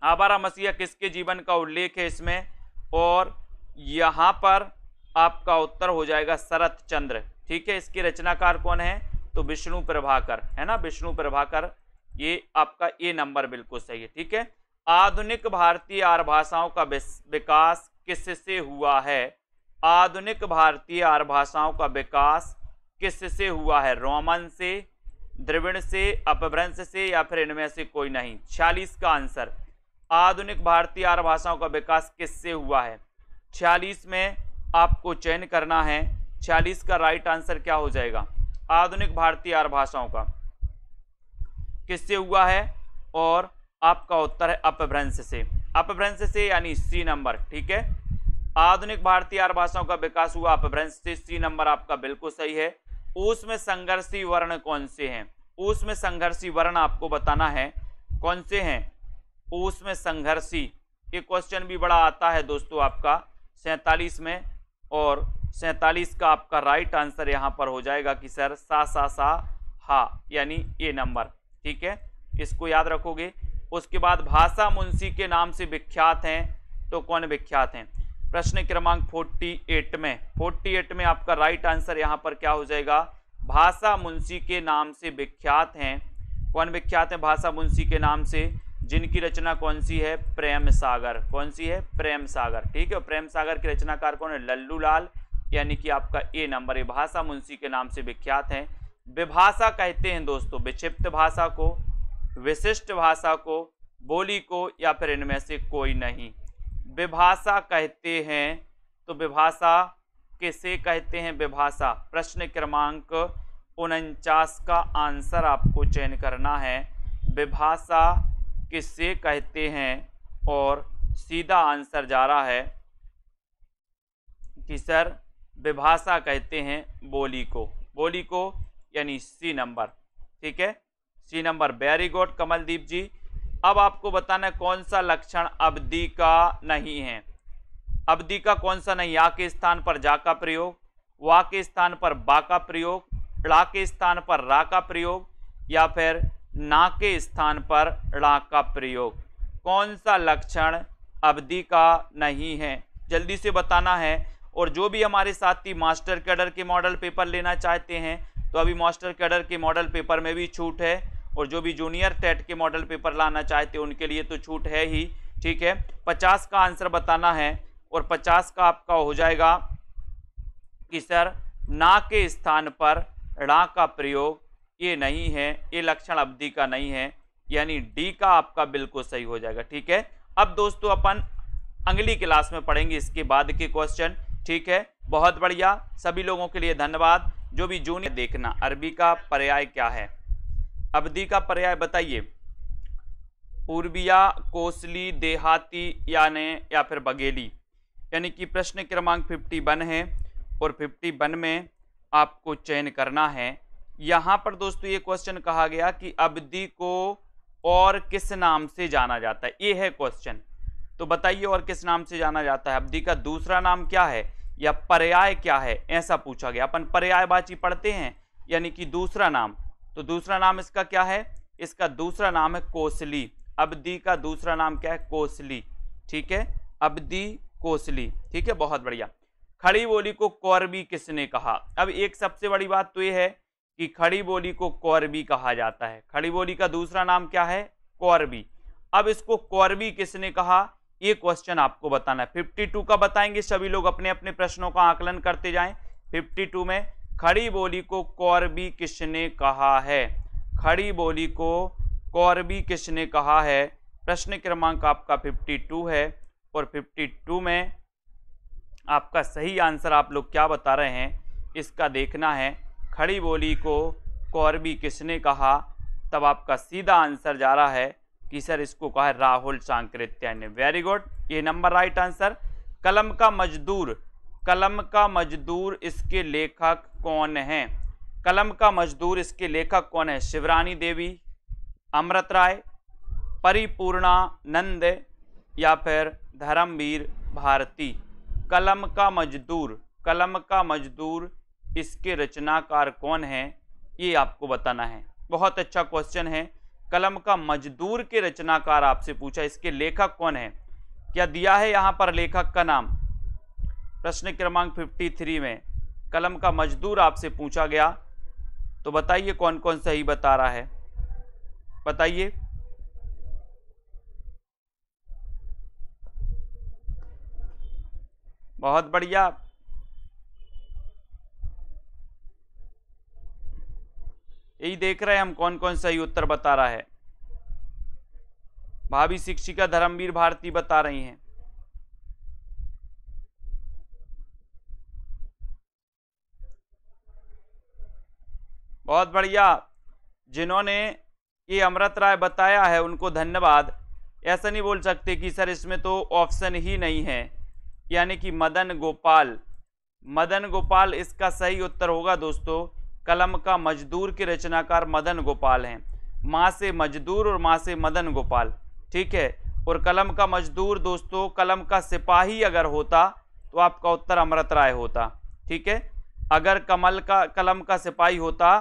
आवारा मसीहा किसके जीवन का उल्लेख है इसमें, और यहां पर आपका उत्तर हो जाएगा शरत चंद्र, ठीक है। इसके रचनाकार कौन है? तो विष्णु प्रभाकर, है ना, विष्णु प्रभाकर। ये आपका ए नंबर बिल्कुल सही है, ठीक है। आधुनिक भारतीय आर्य भाषाओं का विकास किससे हुआ है? आधुनिक भारतीय आर्य भाषाओं का विकास किससे हुआ है? रोमन से, द्रविड़ से, अपभ्रंश से, या फिर इनमें से कोई नहीं। 46 का आंसर, आधुनिक भारतीय आर्य भाषाओं का विकास किससे हुआ है? 46 में आपको चयन करना है। 46 का राइट आंसर क्या हो जाएगा? आधुनिक भारतीय आर्य भाषाओं का किससे हुआ है? और आपका उत्तर है अपभ्रंश से, अपभ्रंश से यानी सी नंबर, ठीक है। आधुनिक भारतीय आर्य भाषाओं का विकास हुआ अपभ्रंश से, सी नंबर आपका बिल्कुल सही है। उसमें संघर्षी वर्ण कौन से हैं? उसमें संघर्षी वर्ण आपको बताना है कौन से हैं। उसमें संघर्षी, ये क्वेश्चन भी बड़ा आता है दोस्तों आपका 47 में, और 47 का आपका राइट आंसर यहां पर हो जाएगा कि सर सा हा, यानी ये नंबर, ठीक है, इसको याद रखोगे। उसके बाद भाषा मुंशी के नाम से विख्यात हैं, तो कौन विख्यात हैं? प्रश्न क्रमांक 48 में आपका राइट आंसर यहां पर क्या हो जाएगा? भाषा मुंशी के नाम से विख्यात हैं। कौन विख्यात है भाषा मुंशी के नाम से? जिनकी रचना कौन सी है? प्रेम सागर। कौन सी है? प्रेम सागर, ठीक है। प्रेम सागर के रचनाकार कौन है? लल्लू लाल, यानी कि आपका ए नंबर है। भाषा मुंशी के नाम से विख्यात हैं। विभाषा कहते हैं दोस्तों विक्षिप्त भाषा को, विशिष्ट भाषा को, बोली को, या फिर इनमें से कोई नहीं। विभाषा कहते हैं, तो विभाषा किसे कहते हैं? विभाषा। प्रश्न क्रमांक 49 का आंसर आपको चयन करना है। विभाषा किसे कहते हैं? और सीधा आंसर जा रहा है कि सर विभाषा कहते हैं बोली को, बोली को, यानी सी नंबर, ठीक है, C number. Very good Kamaldeep ji. अब आपको बताना है कौन सा लक्षण अवधि का नहीं है। अवधि का कौन सा नहीं? या के स्थान पर जा का प्रयोग, वा के स्थान पर बा का प्रयोग, ड़ा के स्थान पर रा का प्रयोग, या फिर ना के स्थान पर ड़ा का प्रयोग। कौन सा लक्षण अवधि का नहीं है? जल्दी से बताना है। और जो भी हमारे साथी मास्टर कैडर के मॉडल पेपर लेना चाहते हैं, तो अभी मास्टर कैडर के मॉडल पेपर में भी छूट है, और जो भी जूनियर टेट के मॉडल पेपर लाना चाहते हैं उनके लिए तो छूट है ही, ठीक है। 50 का आंसर बताना है, और 50 का आपका हो जाएगा कि सर ना के स्थान पर ड़ा का प्रयोग, ये नहीं है, ये लक्षण अवधि का नहीं है, यानी डी का आपका बिल्कुल सही हो जाएगा, ठीक है। अब दोस्तों अपन अगली क्लास में पढ़ेंगे इसके बाद के क्वेश्चन, ठीक है। बहुत बढ़िया, सभी लोगों के लिए धन्यवाद। जो भी जूनियर देखना, अरबी का पर्याय क्या है? अवधि का पर्याय बताइए। पूर्विया, कोसली, देहाती, या फिर बघेली, यानी कि प्रश्न क्रमांक 51 है, और 51 में आपको चयन करना है। यहाँ पर दोस्तों ये क्वेश्चन कहा गया कि अवधि को और किस नाम से जाना जाता है, ये है क्वेश्चन। तो बताइए और किस नाम से जाना जाता है? अवधि का दूसरा नाम क्या है, या पर्याय क्या है, ऐसा पूछा गया। अपन पर्यायवाची पढ़ते हैं, यानी कि दूसरा नाम। तो दूसरा नाम इसका क्या है? इसका दूसरा नाम है कोसली। अवधि का दूसरा नाम क्या है? कोसली, ठीक है, अवधि कोसली, ठीक है। बहुत बढ़िया। खड़ी बोली को कौरवी किसने कहा? अब एक सबसे बड़ी बात तो यह है कि खड़ी बोली को कौरवी कहा जाता है। खड़ी बोली का दूसरा नाम क्या है? कौरवी। अब इसको कौरवी किसने कहा, ये क्वेश्चन आपको बताना है। 52 का बताएंगे, सभी लोग अपने अपने प्रश्नों का आकलन करते जाएं। 52 में खड़ी बोली को कौरवी किसने कहा है? खड़ी बोली को कौरवी किसने कहा है? प्रश्न क्रमांक आपका 52 है, और 52 में आपका सही आंसर आप लोग क्या बता रहे हैं इसका देखना है। खड़ी बोली को कौरवी किसने कहा? तब आपका सीधा आंसर जा रहा है कि सर इसको कहा है राहुल सांकृत्य ने। वेरी गुड, ये नंबर राइट आंसर। कलम का मजदूर कलम का मजदूर इसके लेखक कौन है? कलम का मजदूर इसके लेखक कौन है? शिवरानी देवी, अमृत राय, परिपूर्णानंद या फिर धर्मवीर भारती? कलम का मजदूर इसके रचनाकार कौन है, ये आपको बताना है। बहुत अच्छा क्वेश्चन है। कलम का मजदूर के रचनाकार आपसे पूछा, इसके लेखक कौन है? क्या दिया है यहां पर लेखक का नाम? प्रश्न क्रमांक 53 में कलम का मजदूर आपसे पूछा गया, तो बताइए कौन कौन सही बता रहा है, बताइए। बहुत बढ़िया। यही देख रहे हैं हम कौन कौन सही उत्तर बता रहा है। भावी शिक्षिका धर्मवीर भारती बता रही हैं। बहुत बढ़िया। जिन्होंने ये अमृत राय बताया है उनको धन्यवाद। ऐसा नहीं बोल सकते कि सर इसमें तो ऑप्शन ही नहीं है, यानी कि मदन गोपाल इसका सही उत्तर होगा दोस्तों। कलम का मजदूर के रचनाकार मदन गोपाल हैं। माँ से मजदूर और माँ से मदन गोपाल, ठीक है। और कलम का मजदूर दोस्तों, कलम का सिपाही अगर होता तो आपका उत्तर अमृत राय होता, ठीक है। अगर कलम का सिपाही होता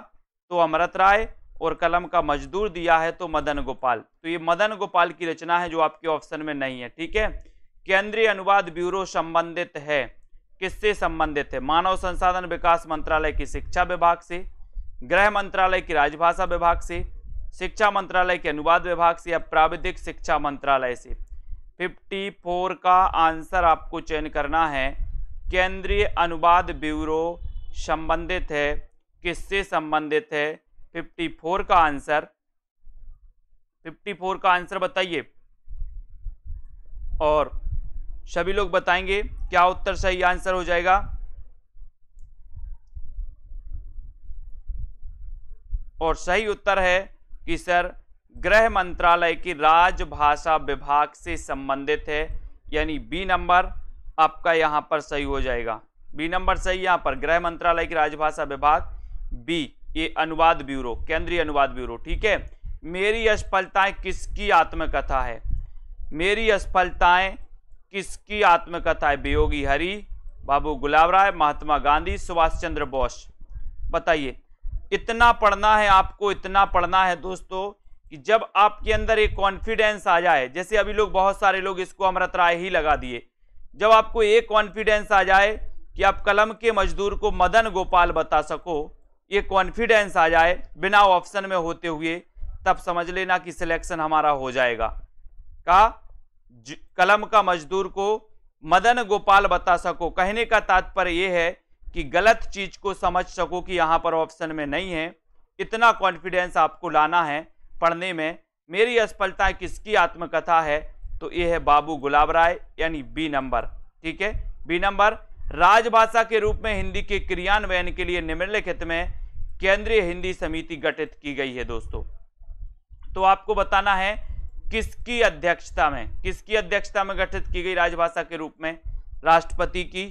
तो अमृत राय, और कलम का मजदूर दिया है तो मदन गोपाल। तो ये मदन गोपाल की रचना है जो आपके ऑप्शन में नहीं है, ठीक है। केंद्रीय अनुवाद ब्यूरो संबंधित है, किससे संबंधित है? मानव संसाधन विकास मंत्रालय की शिक्षा विभाग से, गृह मंत्रालय की राजभाषा विभाग से, शिक्षा मंत्रालय के अनुवाद विभाग से, या प्राविधिक शिक्षा मंत्रालय से? 54 का आंसर आपको चयन करना है। केंद्रीय अनुवाद ब्यूरो संबंधित है, किससे संबंधित है? 54 का आंसर बताइए, और सभी लोग बताएंगे क्या उत्तर सही आंसर हो जाएगा। और सही उत्तर है कि सर गृह मंत्रालय की राजभाषा विभाग से संबंधित है, यानी बी नंबर आपका यहां पर सही हो जाएगा। बी नंबर सही यहां पर, गृह मंत्रालय की राजभाषा विभाग, बी ये अनुवाद ब्यूरो, केंद्रीय अनुवाद ब्यूरो, ठीक है। मेरी असफलताएं किसकी आत्मकथा है? मेरी असफलताएं किसकी आत्मकथा है? वियोगी हरि, बाबू गुलाब राय, महात्मा गांधी, सुभाष चंद्र बोस? बताइए। इतना पढ़ना है आपको, इतना पढ़ना है दोस्तों कि जब आपके अंदर एक कॉन्फिडेंस आ जाए, जैसे अभी लोग बहुत सारे लोग इसको अमृत राय ही लगा दिए, जब आपको एक कॉन्फिडेंस आ जाए कि आप कलम के मजदूर को मदन गोपाल बता सको, ये कॉन्फिडेंस आ जाए बिना ऑप्शन में होते हुए, तब समझ लेना कि सिलेक्शन हमारा हो जाएगा। कलम का मजदूर को मदन गोपाल बता सको, कहने का तात्पर्य यह है कि गलत चीज को समझ सको कि यहां पर ऑप्शन में नहीं है। इतना कॉन्फिडेंस आपको लाना है पढ़ने में। मेरी असफलता किसकी आत्मकथा है? तो यह है बाबू गुलाब राय, यानी बी नंबर, ठीक है। B number. राजभाषा के रूप में हिंदी के क्रियान्वयन के लिए निम्नलिखित में केंद्रीय हिंदी समिति गठित की गई है दोस्तों। तो आपको बताना है किसकी अध्यक्षता में गठित की गई राजभाषा के रूप में? राष्ट्रपति की,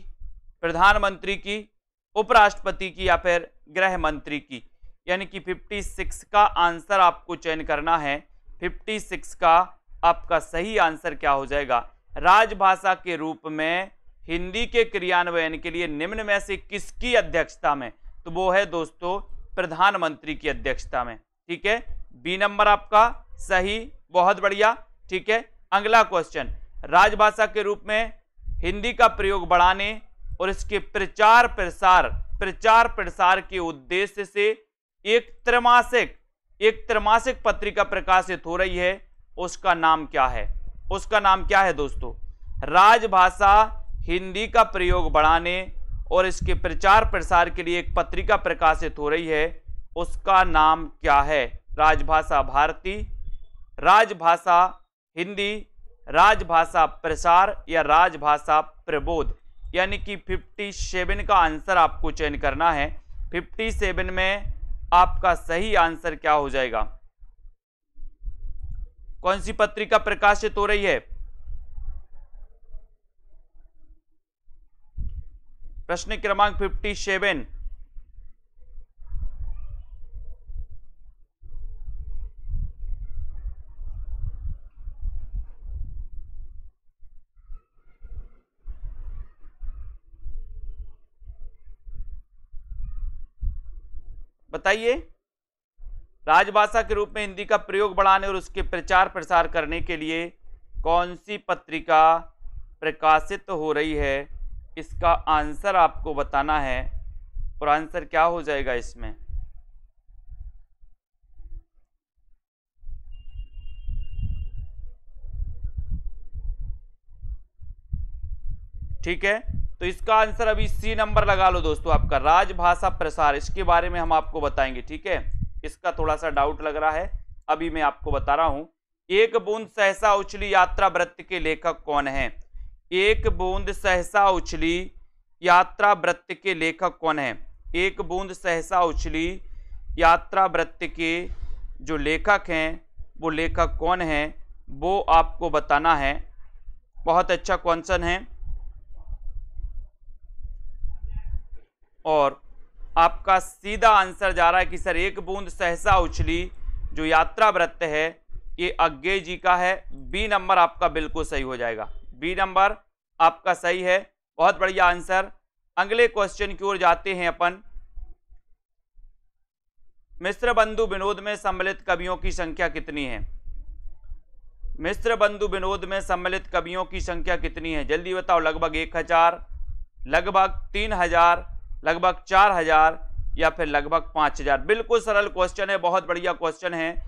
प्रधानमंत्री की, उपराष्ट्रपति की, या फिर गृह मंत्री की? यानी कि 56 का आंसर आपको चयन करना है। 56 का आपका सही आंसर क्या हो जाएगा? राजभाषा के रूप में हिंदी के क्रियान्वयन के लिए निम्न में से किसकी अध्यक्षता में? तो वो है दोस्तों प्रधानमंत्री की अध्यक्षता में, ठीक है। बी नंबर आपका सही, बहुत बढ़िया, ठीक है। अगला क्वेश्चन, राजभाषा के रूप में हिंदी का प्रयोग बढ़ाने और इसके प्रचार प्रसार के उद्देश्य से एक त्रैमासिक पत्रिका प्रकाशित हो रही है, उसका नाम क्या है? दोस्तों, राजभाषा हिंदी का प्रयोग बढ़ाने और इसके प्रचार प्रसार के लिए एक पत्रिका प्रकाशित हो रही है, उसका नाम क्या है? राजभाषा भारती, राजभाषा हिंदी, राजभाषा प्रसार, या राजभाषा प्रबोध? यानी कि 57 का आंसर आपको चयन करना है। 57 में आपका सही आंसर क्या हो जाएगा? कौन सी पत्रिका प्रकाशित हो रही है? प्रश्न क्रमांक 57। बताइए, राजभाषा के रूप में हिंदी का प्रयोग बढ़ाने और उसके प्रचार प्रसार करने के लिए कौन सी पत्रिका प्रकाशित हो रही है? इसका आंसर आपको बताना है। और आंसर क्या हो जाएगा इसमें? ठीक है, तो इसका आंसर अभी सी नंबर लगा लो दोस्तों आपका, राजभाषा प्रसार। इसके बारे में हम आपको बताएंगे। ठीक है, इसका थोड़ा सा डाउट लग रहा है, अभी मैं आपको बता रहा हूं। एक बूंद सहसा उछली यात्रा वृत्त के लेखक कौन है? एक बूंद सहसा उछली यात्रा वृत्त के लेखक कौन है? एक बूंद सहसा उछली यात्रा वृत्त के जो लेखक हैं वो लेखक कौन है, वो आपको बताना है। बहुत अच्छा क्वेश्चन है। और आपका सीधा आंसर जा रहा है कि सर एक बूंद सहसा उछली जो यात्रा वृत्त है ये अज्ञेय जी का है। बी नंबर आपका बिल्कुल सही हो जाएगा, बी नंबर आपका सही है। बहुत बढ़िया आंसर। अगले क्वेश्चन की ओर जाते हैं अपन। मिश्र बंधु विनोद में सम्मिलित कवियों की संख्या कितनी है? मिश्र बंधु विनोद में सम्मिलित कवियों की संख्या कितनी है? जल्दी बताओ। लगभग 1000, लगभग 3000, लगभग 4000 या फिर लगभग 5000? बिल्कुल सरल क्वेश्चन है, बहुत बढ़िया क्वेश्चन है।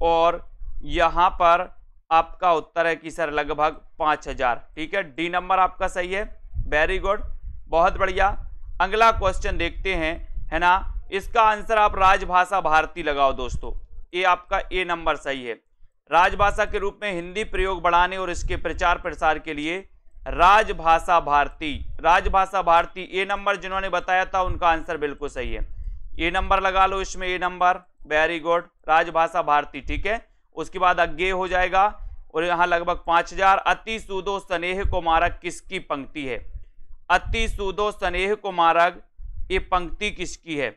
और यहां पर आपका उत्तर है कि सर लगभग 5000। ठीक है, डी नंबर आपका सही है। वेरी गुड, बहुत बढ़िया। अगला क्वेश्चन देखते हैं, है ना। इसका आंसर आप राजभाषा भारती लगाओ दोस्तों, ये आपका ए नंबर सही है। राजभाषा के रूप में हिंदी प्रयोग बढ़ाने और इसके प्रचार प्रसार के लिए राजभाषा भारती, राजभाषा भारती ए नंबर जिन्होंने बताया था उनका आंसर बिल्कुल सही है। ए नंबर लगा लो इसमें, ए नंबर। वेरी गुड, राजभाषा भारती। ठीक है, उसके बाद अज्ञेय हो जाएगा। और यहां लगभग 5000। अति सूदो स्नेह को मारक किसकी पंक्ति है? अति सूदो स्नेह को मारक ये पंक्ति किसकी है?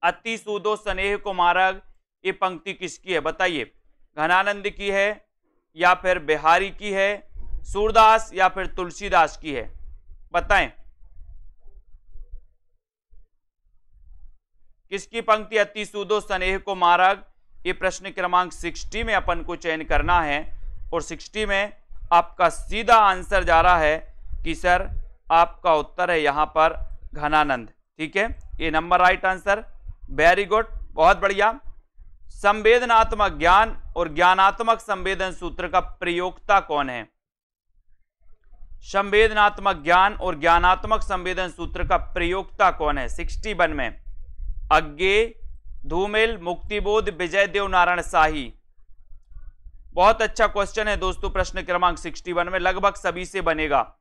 अति सूदो स्नेह को मारक ये पंक्ति किसकी है? बताइए। घनानंद की है या फिर बिहारी की है, सूरदास या फिर तुलसीदास की है? बताएं किसकी पंक्ति अति सूदो स्नेह को मारग? ये प्रश्न क्रमांक 60 में अपन को चयन करना है। और 60 में आपका सीधा आंसर जा रहा है कि सर आपका उत्तर है यहां पर घनानंद। ठीक है, ये number right answer. Very good, बहुत बढ़िया। संवेदनात्मक ज्ञान और ज्ञानात्मक संवेदन सूत्र का प्रयोक्ता कौन है? संवेदनात्मक ज्ञान और ज्ञानात्मक संवेदन सूत्र का प्रयोक्ता कौन है? 61 में अज्ञेय, धूमिल, मुक्तिबोध, विजय देव नारायण शाही। बहुत अच्छा क्वेश्चन है दोस्तों, प्रश्न क्रमांक 61 में लगभग सभी से बनेगा।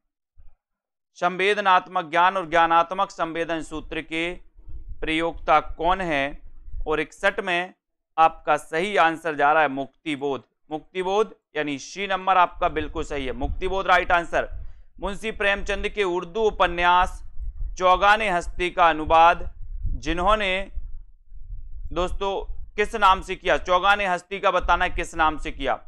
संवेदनात्मक ज्ञान और ज्ञानात्मक संवेदन सूत्र के प्रयोक्ता कौन है? और 61 में आपका सही आंसर जा रहा है मुक्तिबोध। मुक्तिबोध यानी सी नंबर आपका बिल्कुल सही है, मुक्तिबोध राइट आंसर। मुंशी प्रेमचंद के उर्दू उपन्यास चौगाने हस्ती का अनुवाद जिन्होंने दोस्तों किस नाम से किया? चौगाने हस्ती का बताना है किस नाम से किया।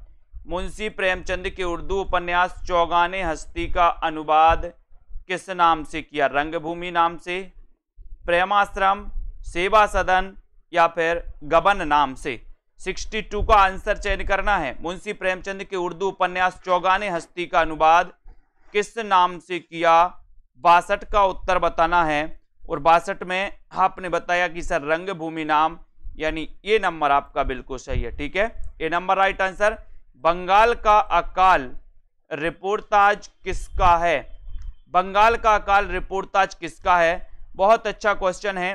मुंशी प्रेमचंद के उर्दू उपन्यास चौगाने हस्ती का अनुवाद किस नाम से किया? रंगभूमि नाम से, प्रेमाश्रम, सेवा सदन या फिर गबन नाम से? 62 का आंसर चयन करना है। मुंशी प्रेमचंद के उर्दू उपन्यास चौगाने हस्ती का अनुवाद किस नाम से किया? 62 का उत्तर बताना है। और 62 में आपने बताया कि सर रंगभूमि नाम, यानी ये नंबर आपका बिल्कुल सही है। ठीक है, ये नंबर राइट आंसर। बंगाल का अकाल रिपोर्टाज किसका है? बंगाल का अकाल रिपोर्टाज किसका है? बहुत अच्छा क्वेश्चन है।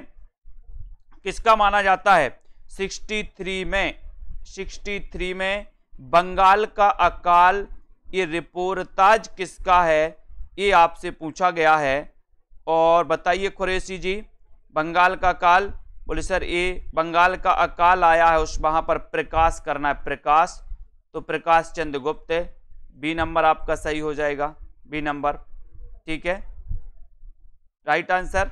किसका माना जाता है? 63 में बंगाल का अकाल ये रिपोर्टाज किसका है, ये आपसे पूछा गया है। और बताइए कुरैशी जी, बंगाल का अकाल। बोले सर ये बंगाल का अकाल आया है उस वहां पर प्रकाश करना है, प्रकाश, तो प्रकाश चंद्र गुप्त है। बी नंबर आपका सही हो जाएगा, बी नंबर। ठीक है, राइट आंसर।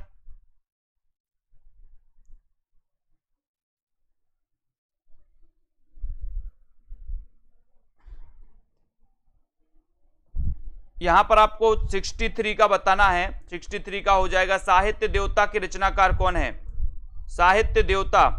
यहां पर आपको 63 का बताना है। 63 का हो जाएगा, साहित्य देवता के रचनाकार कौन है? साहित्य देवता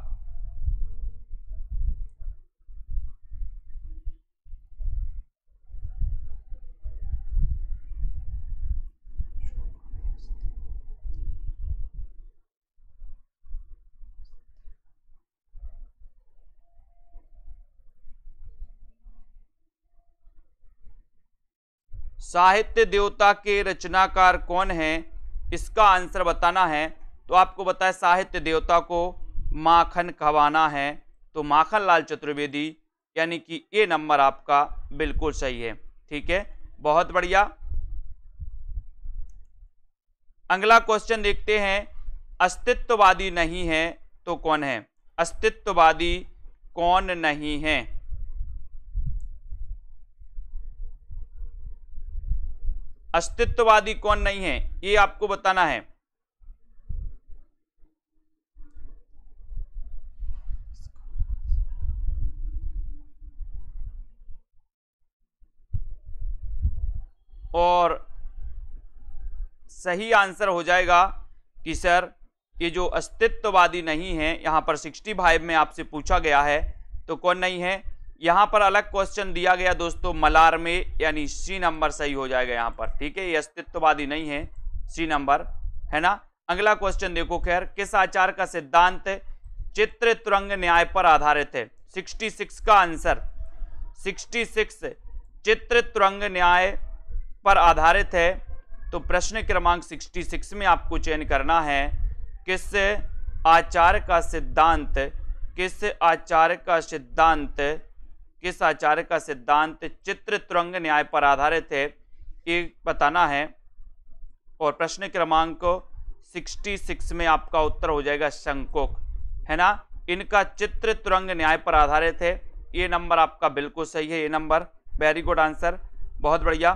साहित्य देवता के रचनाकार कौन है, इसका आंसर बताना है। तो आपको बताए साहित्य देवता को माखन खवाना है, तो माखन लाल चतुर्वेदी, यानी कि ए नंबर आपका बिल्कुल सही है। ठीक है, बहुत बढ़िया। अगला क्वेश्चन देखते हैं, अस्तित्ववादी नहीं है तो कौन है? अस्तित्ववादी कौन नहीं है? अस्तित्ववादी कौन नहीं है, ये आपको बताना है। और सही आंसर हो जाएगा कि सर ये जो अस्तित्ववादी नहीं है, यहां पर 65 में आपसे पूछा गया है तो कौन नहीं है। यहां पर अलग क्वेश्चन दिया गया दोस्तों मलार में, यानी सी नंबर सही हो जाएगा यहां पर। ठीक है, ये अस्तित्ववादी नहीं है, सी नंबर है ना। अगला क्वेश्चन देखो, खैर किस आचार का सिद्धांत चित्र तुरंग न्याय पर आधारित है? 66 का आंसर, 66 चित्र तुरंग न्याय पर आधारित है। तो प्रश्न क्रमांक 66 में आपको चयन करना है किस आचार का सिद्धांत, किस आचार का सिद्धांत, किस आचार्य का सिद्धांत चित्र तुरंग न्याय पर आधारित है, ये बताना है। और प्रश्न क्रमांक 66 में आपका उत्तर हो जाएगा शंकोक, है ना। इनका चित्र तुरंग न्याय पर आधारित है, ये नंबर आपका बिल्कुल सही है, ये नंबर। वेरी गुड आंसर, बहुत बढ़िया।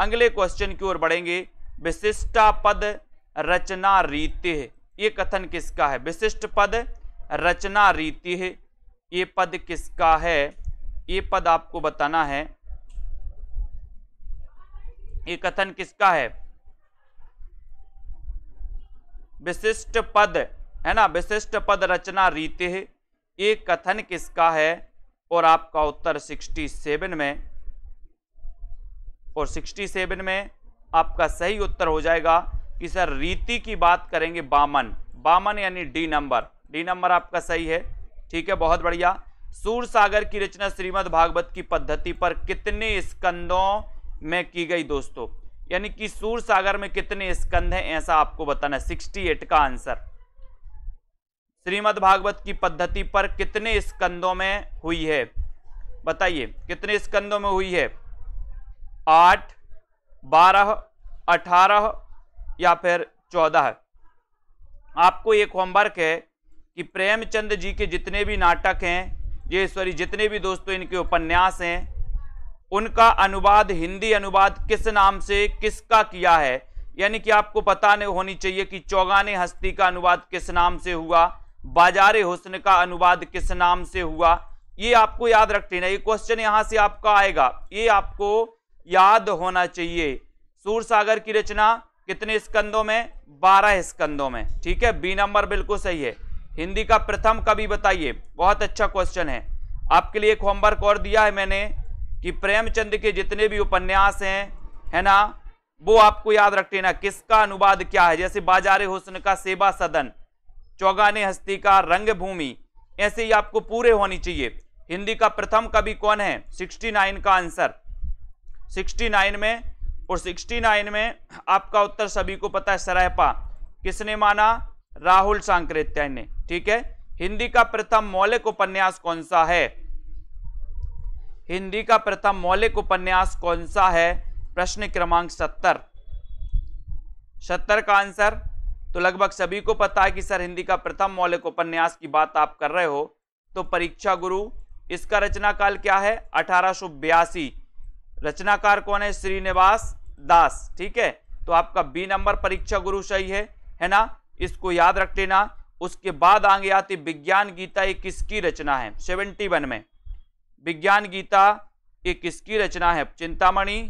अगले क्वेश्चन की ओर बढ़ेंगे, विशिष्टा पद रचना रीति है, ये कथन किसका है? विशिष्ट पद रचना रीति है, ये पद किसका है? ये पद आपको बताना है, ये कथन किसका है? विशिष्ट पद, है ना, विशिष्ट पद रचना रीति है, ये कथन किसका है? और आपका उत्तर 67 में, और 67 में आपका सही उत्तर हो जाएगा कि सर रीति की बात करेंगे बामन, बामन यानी डी नंबर, डी नंबर आपका सही है। ठीक है, बहुत बढ़िया। सूरसागर की रचना श्रीमद् भागवत की पद्धति पर कितने स्कंदों में की गई दोस्तों? यानी कि सूरसागर में कितने स्कंद हैं, ऐसा आपको बताना है। 68 का आंसर, श्रीमद् भागवत की पद्धति पर कितने स्कंदों में हुई है? बताइए कितने स्कंदों में हुई है? 8, 12, 18 या फिर 14? आपको एक होमवर्क है कि प्रेमचंद जी के जितने भी नाटक हैं, ये सॉरी जितने भी दोस्तों इनके उपन्यास हैं, उनका अनुवाद, हिंदी अनुवाद किस नाम से किसका किया है? यानी कि आपको पता नहीं होनी चाहिए कि चौगाने हस्ती का अनुवाद किस नाम से हुआ, बाजारे हुस्न का अनुवाद किस नाम से हुआ, ये आपको याद रखना है। ये क्वेश्चन यहां से आपका आएगा, ये आपको याद होना चाहिए। सूरसागर की रचना कितने स्कंदों में? 12 स्कंदों में। ठीक है, बी नंबर बिल्कुल सही है। हिंदी का प्रथम कवि बताइए, बहुत अच्छा क्वेश्चन है। आपके लिए एक होमवर्क और दिया है मैंने कि प्रेमचंद के जितने भी उपन्यास हैं, है ना, वो आपको याद रख लेना किसका अनुवाद क्या है। जैसे बाजारे हुस्न का सेवा सदन, चौगाने हस्ती का रंगभूमि, ऐसे ही आपको पूरे होनी चाहिए। हिंदी का प्रथम कवि कौन है? 69 का आंसर, 69 में। और 69 में आपका उत्तर सभी को पता है, सराहपा किसने माना? राहुल सांकृत्यायन ने। ठीक है, हिंदी का प्रथम मौलिक उपन्यास कौन सा है? हिंदी का प्रथम मौलिक उपन्यास कौन सा है? प्रश्न क्रमांक 70, 70 का आंसर। तो लगभग सभी को पता है कि सर हिंदी का प्रथम मौलिक उपन्यास की बात आप कर रहे हो, तो परीक्षा गुरु, इसका रचना काल क्या है? 1882। रचनाकार कौन है? श्रीनिवास दास। ठीक है, तो आपका बी नंबर परीक्षा गुरु सही है। है ना, इसको याद रख लेना। उसके बाद आगे आती विज्ञान गीता, ये किसकी रचना है? 71 में विज्ञान गीता ये किसकी रचना है? चिंतामणि,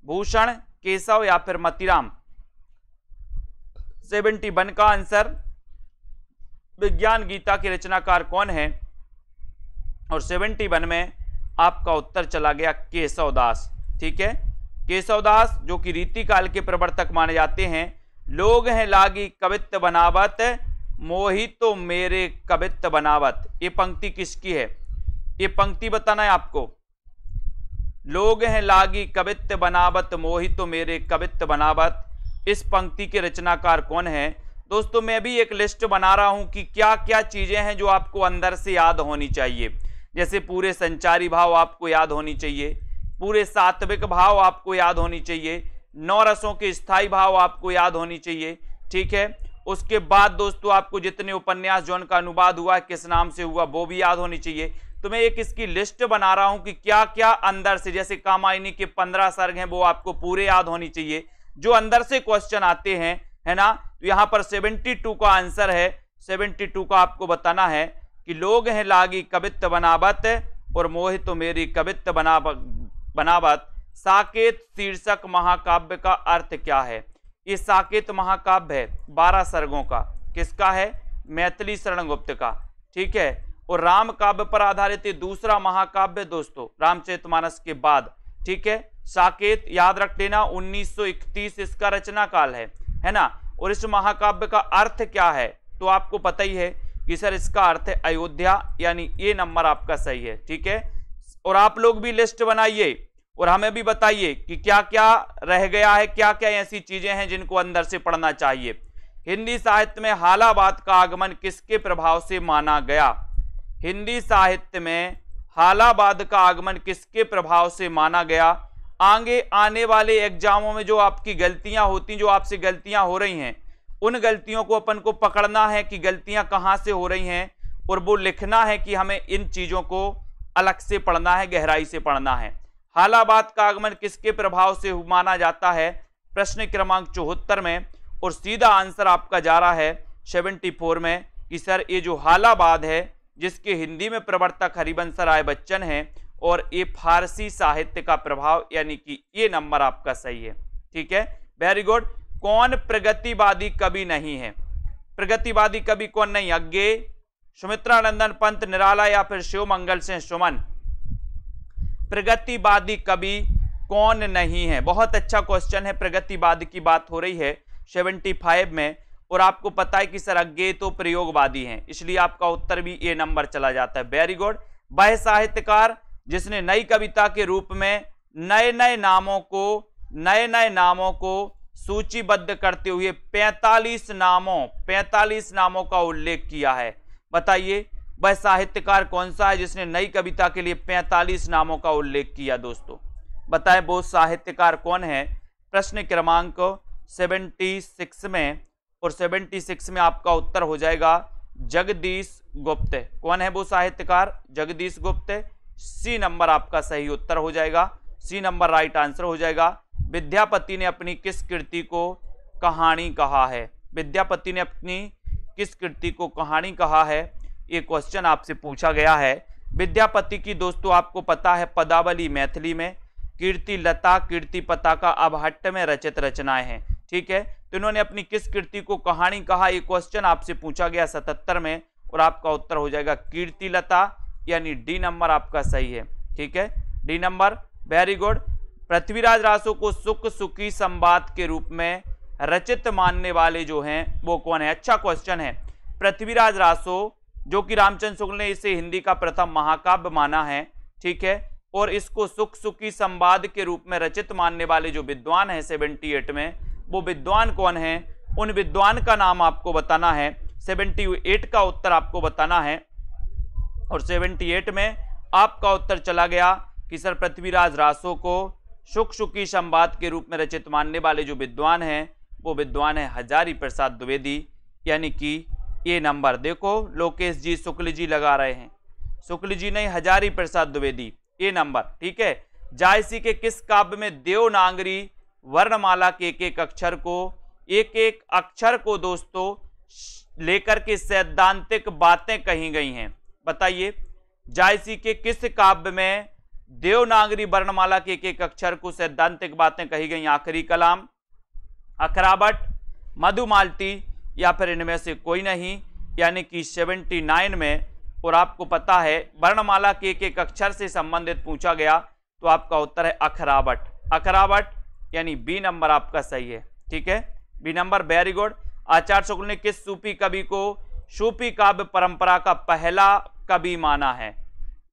भूषण, केशव या फिर मतीराम? 71 का आंसर विज्ञान गीता के रचनाकार कौन है? और 71 में आपका उत्तर चला गया केशवदास। ठीक है, केशवदास जो कि रीति काल के प्रवर्तक माने जाते हैं। लोग हैं लागी कवित्त बनावत, मोही तो मेरे कवित्त बनावत, ये पंक्ति किसकी है? ये पंक्ति बताना है आपको। लोग हैं लागी कवित्त बनावत, मोही तो मेरे कवित्त बनावत, इस पंक्ति के रचनाकार कौन है? दोस्तों मैं भी एक लिस्ट बना रहा हूं कि क्या क्या चीजें हैं जो आपको अंदर से याद होनी चाहिए। जैसे पूरे संचारी भाव आपको याद होनी चाहिए, पूरे सात्विक भाव आपको याद होनी चाहिए, 9 रसों के स्थायी भाव आपको याद होनी चाहिए। ठीक है, उसके बाद दोस्तों आपको जितने उपन्यास जो उनका अनुवाद हुआ किस नाम से हुआ वो भी याद होनी चाहिए। तो मैं एक इसकी लिस्ट बना रहा हूं कि क्या क्या अंदर से, जैसे कामायनी के 15 सर्ग हैं वो आपको पूरे याद होनी चाहिए, जो अंदर से क्वेश्चन आते हैं, है ना। तो यहां पर 72 का आंसर है। 72 का आपको बताना है कि लोग हैं लागी कवित्त बनावत और मोहि तो मेरी कवित्त बनावत, साकेत शीर्षक महाकाव्य का अर्थ क्या है? ये साकेत महाकाव्य है 12 सर्गों का, किसका है? मैथिली शरण गुप्त का। ठीक है, और राम काव्य पर आधारित दूसरा महाकाव्य दोस्तों रामचरितमानस के बाद। ठीक है, साकेत याद रख लेना, 1931 इसका रचना काल है ना। और इस महाकाव्य का अर्थ क्या है? तो आपको पता ही है कि सर इसका अर्थ है अयोध्या, यानी ये नंबर आपका सही है। ठीक है, और आप लोग भी लिस्ट बनाइए और हमें भी बताइए कि क्या क्या रह गया है, क्या क्या ऐसी चीजें हैं जिनको अंदर से पढ़ना चाहिए। हिंदी साहित्य में हालाबाद का आगमन किसके प्रभाव से माना गया? हिंदी साहित्य में हालाबाद का आगमन किसके प्रभाव से माना गया? आगे आने वाले एग्जामों में जो आपकी गलतियां होती, जो आपसे गलतियां हो रही हैं, उन गलतियों को अपन को पकड़ना है कि गलतियां कहां से हो रही हैं, और वो लिखना है कि हमें इन चीजों को अलग से पढ़ना है, गहराई से पढ़ना है। हालाबाद का आगमन किसके प्रभाव से माना जाता है? प्रश्न क्रमांक 74 में, और सीधा आंसर आपका जा रहा है 74 में कि सर ये जो हालाबाद है जिसके हिंदी में प्रवर्तक हरिवंश राय बच्चन है, और ये फारसी साहित्य का प्रभाव, यानी कि ये नंबर आपका सही है। ठीक है, वेरी गुड। कौन प्रगतिवादी कवि नहीं है? प्रगतिवादी कवि कौन नहीं? अज्ञे, सुमित्रानंदन पंत निराला या फिर शिवमंगल सिंह सुमन? प्रगतिवादी कवि कौन नहीं है? बहुत अच्छा क्वेश्चन है। प्रगतिवादी की बात हो रही है 75 में, और आपको पता है कि सर अज्ञे तो प्रयोगवादी हैं, इसलिए आपका उत्तर भी ये नंबर चला जाता है। Very good. वह साहित्यकार जिसने नई कविता के रूप में नए नए नामों को सूचीबद्ध करते हुए 45 नामों का उल्लेख किया है, बताइए वह साहित्यकार कौन सा है जिसने नई कविता के लिए 45 नामों का उल्लेख किया? दोस्तों बताएं वो साहित्यकार कौन है? प्रश्न क्रमांक 76 में, और 76 में आपका उत्तर हो जाएगा जगदीश गुप्त। कौन है वो साहित्यकार? जगदीश गुप्त। सी नंबर आपका सही उत्तर हो जाएगा, सी नंबर राइट आंसर हो जाएगा। विद्यापति ने अपनी किस कृति को कहानी कहा है? विद्यापति ने अपनी किस कृति को कहानी कहा है? ये क्वेश्चन आपसे पूछा गया है। विद्यापति की दोस्तों आपको पता है पदावली मैथिली में, कीर्ति लता, कीर्ति पताका अबहट्ट में रचित रचनाएं हैं। ठीक है, तो इन्होंने अपनी किस कृति को कहानी कहा? ये क्वेश्चन आपसे पूछा गया 77 में, और आपका उत्तर हो जाएगा कीर्ति लता, यानी डी नंबर आपका सही है। ठीक है, D number, very good. Prithviraj Raso को सुख सुखी संवाद के रूप में रचित मानने वाले जो हैं वो कौन है? अच्छा क्वेश्चन है। पृथ्वीराज रासो जो कि रामचंद्र शुक्ल ने इसे हिंदी का प्रथम महाकाव्य माना है। ठीक है, और इसको सुख सुखी संवाद के रूप में रचित मानने वाले जो विद्वान है 78 में, वो विद्वान कौन है? उन विद्वान का नाम आपको बताना है। 78 का उत्तर आपको बताना है, और 78 में आपका उत्तर चला गया कि सर पृथ्वीराज रासो को सुख सुखी संवाद के रूप में रचित मानने वाले जो विद्वान हैं वो विद्वान है हजारी प्रसाद द्विवेदी, यानी कि ये नंबर देखो लोकेश जी शुक्ल जी लगा रहे हैं, शुक्ल जी नहीं हजारी प्रसाद द्विवेदी, ये नंबर। ठीक है, जायसी के किस काव्य में देवनागरी वर्णमाला के एक अक्षर को एक एक अक्षर को दोस्तों लेकर के सैद्धांतिक बातें कही गई हैं। बताइए, जायसी के किस काव्य में देवनागरी वर्णमाला के एक एक अक्षर को सैद्धांतिक बातें कही गई? आखिरी कलाम, अखरावट, मधुमालती या फिर इनमें से कोई नहीं, यानी कि 79 में। और आपको पता है वर्णमाला के एक एक अक्षर से संबंधित पूछा गया तो आपका उत्तर है अखरावट। अखरावट यानी बी नंबर आपका सही है। ठीक है, बी नंबर, वेरी गुड। आचार्य शुक्ल ने किस सूफी कवि को सूफी काव्य परंपरा का पहला कवि माना है?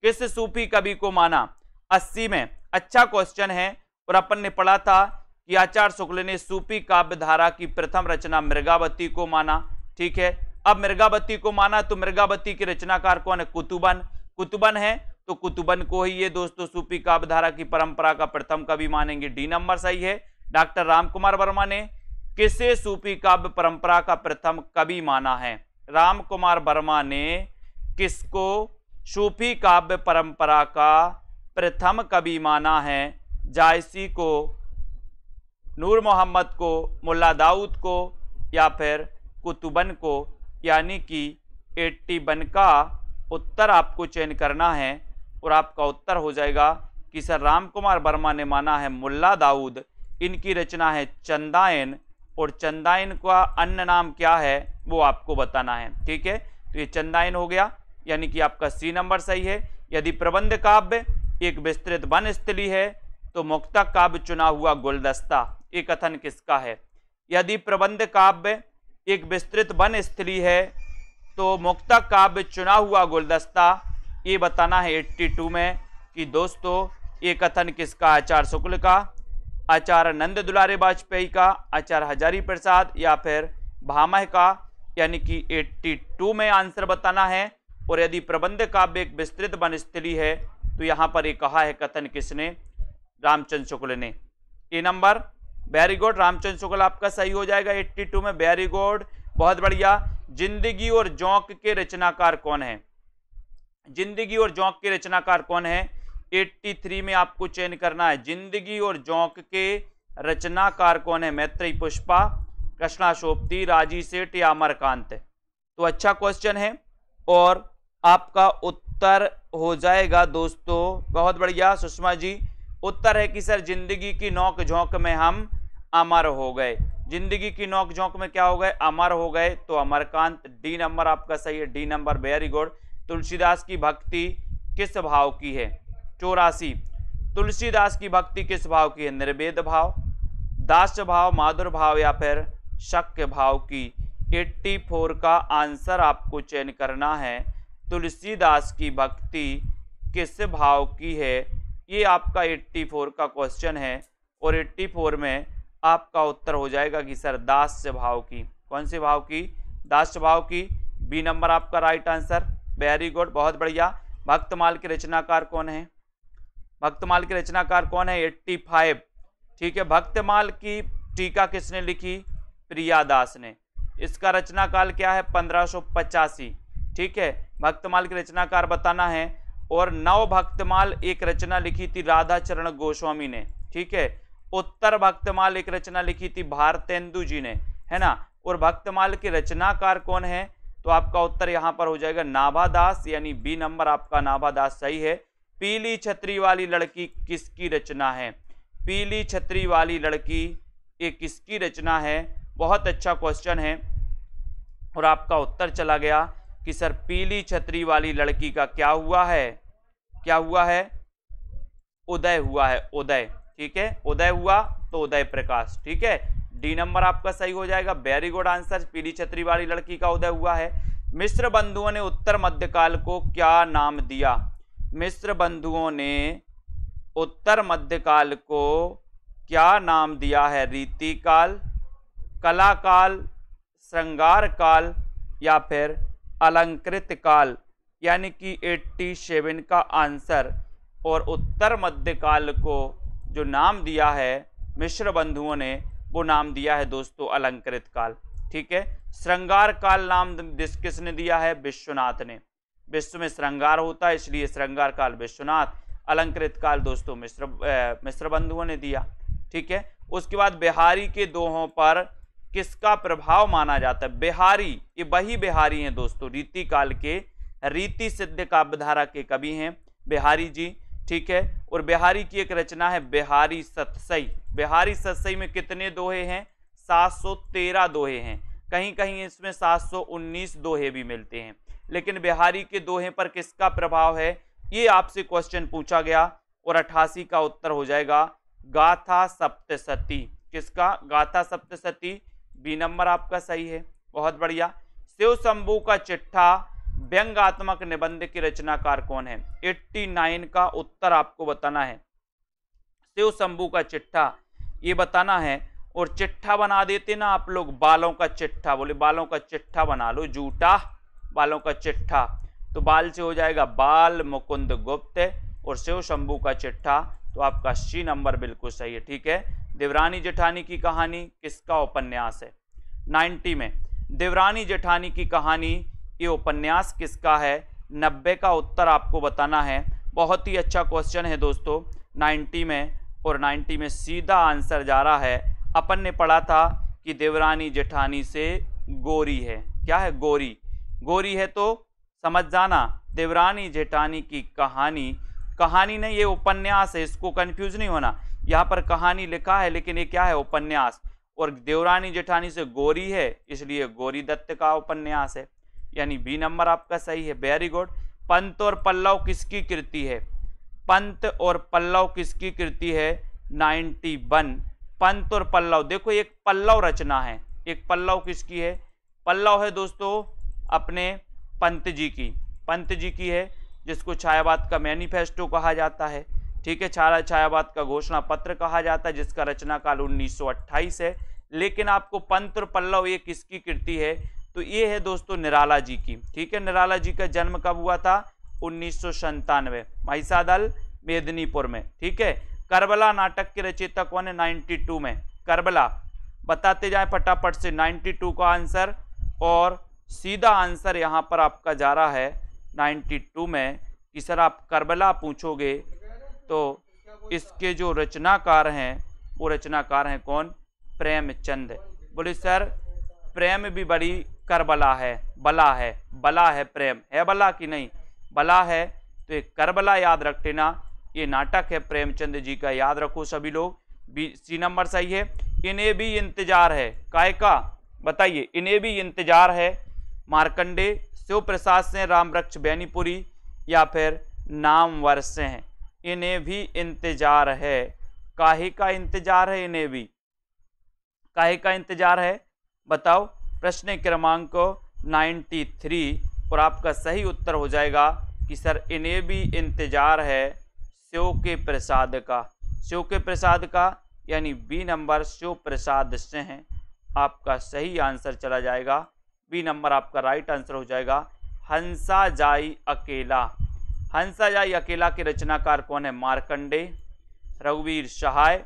किस सूफी कवि को माना? 80 में। अच्छा क्वेश्चन है। और अपन ने पढ़ा था कि आचार्य शुक्ल ने सूफी काव्य धारा की प्रथम रचना मृगावती को माना। ठीक है, अब मृगावती को माना तो मृगावती के रचनाकार कौन है? कुतुबन। कुतुबन है तो कुतुबन को ही ये दोस्तों सूफी काव्य धारा की परंपरा का प्रथम कवि मानेंगे। डी नंबर सही है। डॉक्टर रामकुमार वर्मा ने किसे सूफी काव्य परंपरा का प्रथम कवि माना है? रामकुमार वर्मा ने किसको सूफी काव्य परंपरा का प्रथम कवि माना है? जायसी को, नूर मोहम्मद को, मुल्ला दाऊद को या फिर कुतुबन को? यानी कि 81 का उत्तर आपको चयन करना है और आपका उत्तर हो जाएगा कि सर रामकुमार वर्मा ने माना है मुल्ला दाऊद। इनकी रचना है चंदायन और चंदायन का अन्य नाम क्या है वो आपको बताना है। ठीक है, तो ये चंदायन हो गया, यानी कि आपका सी नंबर सही है। यदि प्रबंध काव्य एक विस्तृत वन स्थली है तो मुक्तक काव्य चुना हुआ गुलदस्ता, ये कथन किसका है? यदि प्रबंध काव्य एक विस्तृत वन स्थली है तो मुक्तक काव्य चुना हुआ गुलदस्ता, ये बताना है 82 में कि दोस्तों ये कथन किसका? आचार्य शुक्ल का, आचार्य नंद दुलारे वाजपेयी का, आचार्य हजारी प्रसाद या फिर भामह का? यानी कि 82 में आंसर बताना है। और यदि प्रबंध काव्य एक विस्तृत वन स्थली है तो यहां पर ये कहा है कथन किसने? रामचंद्र शुक्ल ने। ए number, very good. Ramchandra Shukla आपका सही हो जाएगा 82 में। वेरी गुड, बहुत बढ़िया। जिंदगी और जोंक के रचनाकार कौन है? जिंदगी और जोंक के रचनाकार कौन है? 83 में आपको चयन करना है। जिंदगी और जोंक के रचनाकार कौन है? मैत्रेयी पुष्पा, कृष्णा शोभती, राजी सेठ या अमरकांत? तो अच्छा क्वेश्चन है और आपका उत्तर हो जाएगा दोस्तों, बहुत बढ़िया सुषमा जी। उत्तर है कि सर जिंदगी की नोक झोंक में हम अमर हो गए। जिंदगी की नोक झोंक में क्या हो गए? अमर हो गए, तो अमरकांत। डी नंबर आपका सही है। D number, very good. Tulsidas की भक्ति किस भाव की है? 84। तुलसीदास की भक्ति किस भाव की है? निर्वेद भाव, दास भाव, माधुर भाव या फिर शक्य भाव की? 84 का आंसर आपको चयन करना है। तुलसीदास की भक्ति किस भाव की है? ये आपका 84 का क्वेश्चन है और 84 में आपका उत्तर हो जाएगा कि सर दास्य भाव की। कौन से भाव की? दास्य भाव की। बी नंबर आपका राइट आंसर। वेरी गुड, बहुत बढ़िया। भक्तमाल के रचनाकार कौन है? भक्तमाल के रचनाकार कौन है? 85। ठीक है, भक्तमाल की टीका किसने लिखी? प्रियादास ने। इसका रचनाकाल क्या है? 1585। ठीक है, भक्तमाल के रचनाकार बताना है। और नव भक्तमाल एक रचना लिखी थी राधा चरण गोस्वामी ने। ठीक है, उत्तर भक्तमाल एक रचना लिखी थी भारतेंदु जी ने, है ना। और भक्तमाल के रचनाकार कौन है? तो आपका उत्तर यहां पर हो जाएगा नाभादास, यानी बी नंबर आपका नाभादास सही है। पीली छतरी वाली लड़की किसकी रचना है? पीली छतरी वाली लड़की ये किसकी रचना है? बहुत अच्छा क्वेश्चन है और आपका उत्तर चला गया कि सर पीली छतरी वाली लड़की का क्या हुआ है? क्या हुआ है? उदय हुआ है, उदय। ठीक है, उदय हुआ तो उदय प्रकाश। ठीक है, डी नंबर आपका सही हो जाएगा। वेरी गुड आंसर, पीली छतरी वाली लड़की का उदय हुआ है। मिस्र बंधुओं ने उत्तर मध्यकाल को क्या नाम दिया? मिस्र बंधुओं ने उत्तर मध्यकाल को क्या नाम दिया है? रीति काल, कला काल, श्रृंगार काल या फिर अलंकृत काल? यानी कि 87 का आंसर। और उत्तर मध्यकाल को जो नाम दिया है मिश्र बंधुओं ने, वो नाम दिया है दोस्तों अलंकृत काल। ठीक है, श्रृंगार काल नाम किसने दिया है? विश्वनाथ ने। विश्व में श्रृंगार होता है इसलिए श्रृंगार काल विश्वनाथ, अलंकृत काल दोस्तों मिश्र बंधुओं ने दिया। ठीक है, उसके बाद बिहारी के दोहों पर किसका प्रभाव माना जाता है? बिहारी, ये वही बिहारी हैं दोस्तों, रीति काल के रीति सिद्ध काव्यधारा के कवि हैं बिहारी जी, ठीक है। और बिहारी की एक रचना है बिहारी सतसई। बिहारी सतसई में कितने दोहे हैं? 713 दोहे हैं, कहीं कहीं इसमें 719 दोहे भी मिलते हैं, लेकिन बिहारी के दोहे पर किसका प्रभाव है, ये आपसे क्वेश्चन पूछा गया और 88 का उत्तर हो जाएगा गाथा सप्तशती। किसका? गाथा सप्तशती, बी नंबर आपका सही है। बहुत बढ़िया। शिव शंभू का चिट्ठा व्यंग्यात्मक निबंध के रचनाकार कौन है? 89 का उत्तर आपको बताना है। शिव शंभू का चिट्ठा ये बताना है, और चिट्ठा बना देते ना आप लोग, बालों का चिट्ठा, बोले बालों का चिट्ठा बना लो, जूटा बालों का चिट्ठा, तो बाल से हो जाएगा बाल मुकुंद गुप्त, और शिव शंभू का चिट्ठा, तो आपका सी नंबर बिल्कुल सही है, ठीक है। देवरानी जेठानी की कहानी किसका उपन्यास है? 90 में देवरानी जेठानी की कहानी, ये उपन्यास किसका है? 90 का उत्तर आपको बताना है। बहुत ही अच्छा क्वेश्चन है दोस्तों 90 में, और 90 में सीधा आंसर जा रहा है। अपन ने पढ़ा था कि देवरानी जेठानी से गोरी है। क्या है? गोरी। गोरी है तो समझ जाना, देवरानी जेठानी की कहानी, कहानी नहीं ये उपन्यास है, इसको कंफ्यूज नहीं होना। यहाँ पर कहानी लिखा है लेकिन ये क्या है? उपन्यास। और देवरानी जेठानी से गोरी है, इसलिए गोरी दत्त का उपन्यास है, यानी बी नंबर आपका सही है। Very good. पंत और पल्लव किसकी कृति है? पंत और पल्लव किसकी कृति है? 91। पंत और पल्लव, देखो एक पल्लव रचना है, एक पल्लव किसकी है? पल्लव है दोस्तों अपने पंत जी की, पंत जी की है, जिसको छायावाद का मैनिफेस्टो कहा जाता है, ठीक है। छायावाद का घोषणा पत्र कहा जाता है, जिसका रचना काल 1928 है। लेकिन आपको पंत और पल्लव ये किसकी कृति है? तो ये है दोस्तों निराला जी की, ठीक है। निराला जी का जन्म कब हुआ था? 1997, महिषादल मेदिनीपुर में, ठीक है। करबला नाटक के रचयिता कौन है? 92 में करबला। बताते जाए फटाफट से 92 का आंसर, और सीधा आंसर यहाँ पर आपका जा रहा है 92 में कि सर आप करबला पूछोगे तो इसके जो रचनाकार हैं वो रचनाकार हैं कौन? प्रेमचंद। बोले सर प्रेम भी बड़ी करबला है, बला है, बला है, प्रेम है बला कि नहीं? बला है, तो ये करबला याद रख लेना, ये नाटक है प्रेमचंद जी का, याद रखो सभी लोग। बी सी नंबर सही है। इन्हें भी इंतजार है, काय का? बताइए। इन्हें भी इंतजार है मार्कंडे, शिव प्रसाद से, रामवृक्ष बैनीपुरी, या फिर नामवर से हैं? इन्हें भी इंतजार है। काहे का इंतजार है? इन्हें भी काहे का इंतजार है? बताओ। प्रश्न क्रमांक 93, और आपका सही उत्तर हो जाएगा कि सर इन्हें भी इंतजार है शिव के प्रसाद का। शिव के प्रसाद का यानी बी नंबर शिव प्रसाद से हैं, आपका सही आंसर चला जाएगा। बी नंबर आपका राइट आंसर हो जाएगा। हंसा जाई अकेला। हंसा जाई अकेला के रचनाकार कौन है? मार्कंडे, रघुवीर सहाय,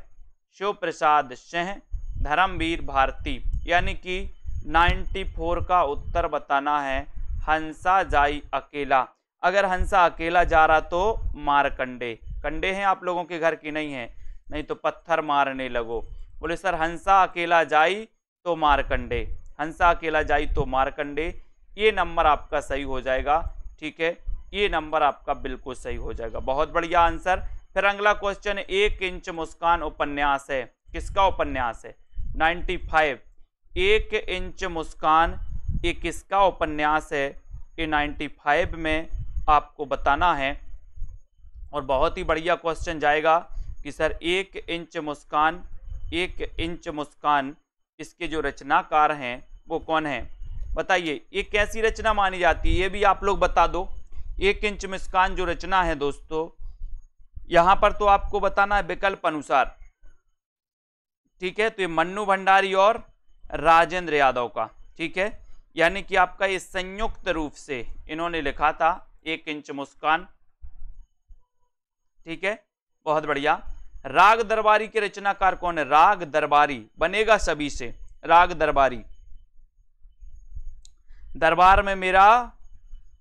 शिव प्रसाद सिंह, धर्मवीर भारती, यानी कि 94 का उत्तर बताना है हंसा जाई अकेला। अगर हंसा अकेला जा रहा तो मारकंडे, कंडे हैं आप लोगों के घर की? नहीं है, नहीं तो पत्थर मारने लगो। बोले सर हंसा अकेला जाई तो मारकंडे, हंसा अकेला जाई तो मारकंडे, ये नंबर आपका सही हो जाएगा, ठीक है। ये नंबर आपका बिल्कुल सही हो जाएगा। बहुत बढ़िया आंसर। फिर अगला क्वेश्चन, 1 इंच मुस्कान उपन्यास है, किसका उपन्यास है? 95। 1 इंच मुस्कान ये किसका उपन्यास है? ये 95 में आपको बताना है। और बहुत ही बढ़िया क्वेश्चन जाएगा कि सर 1 इंच मुस्कान, 1 इंच मुस्कान इसके जो रचनाकार हैं वो कौन है? बताइए। ये कैसी रचना मानी जाती है ये भी आप लोग बता दो। 1 इंच मुस्कान जो रचना है दोस्तों, यहां पर तो आपको बताना है विकल्प अनुसार, ठीक है। तो ये मन्नू भंडारी और राजेंद्र यादव का, ठीक है। यानी कि आपका ये संयुक्त रूप से इन्होंने लिखा था 1 इंच मुस्कान, ठीक है। बहुत बढ़िया। राग दरबारी के रचनाकार कौन है? राग दरबारी बनेगा सभी से, राग दरबारी। दरबार में मेरा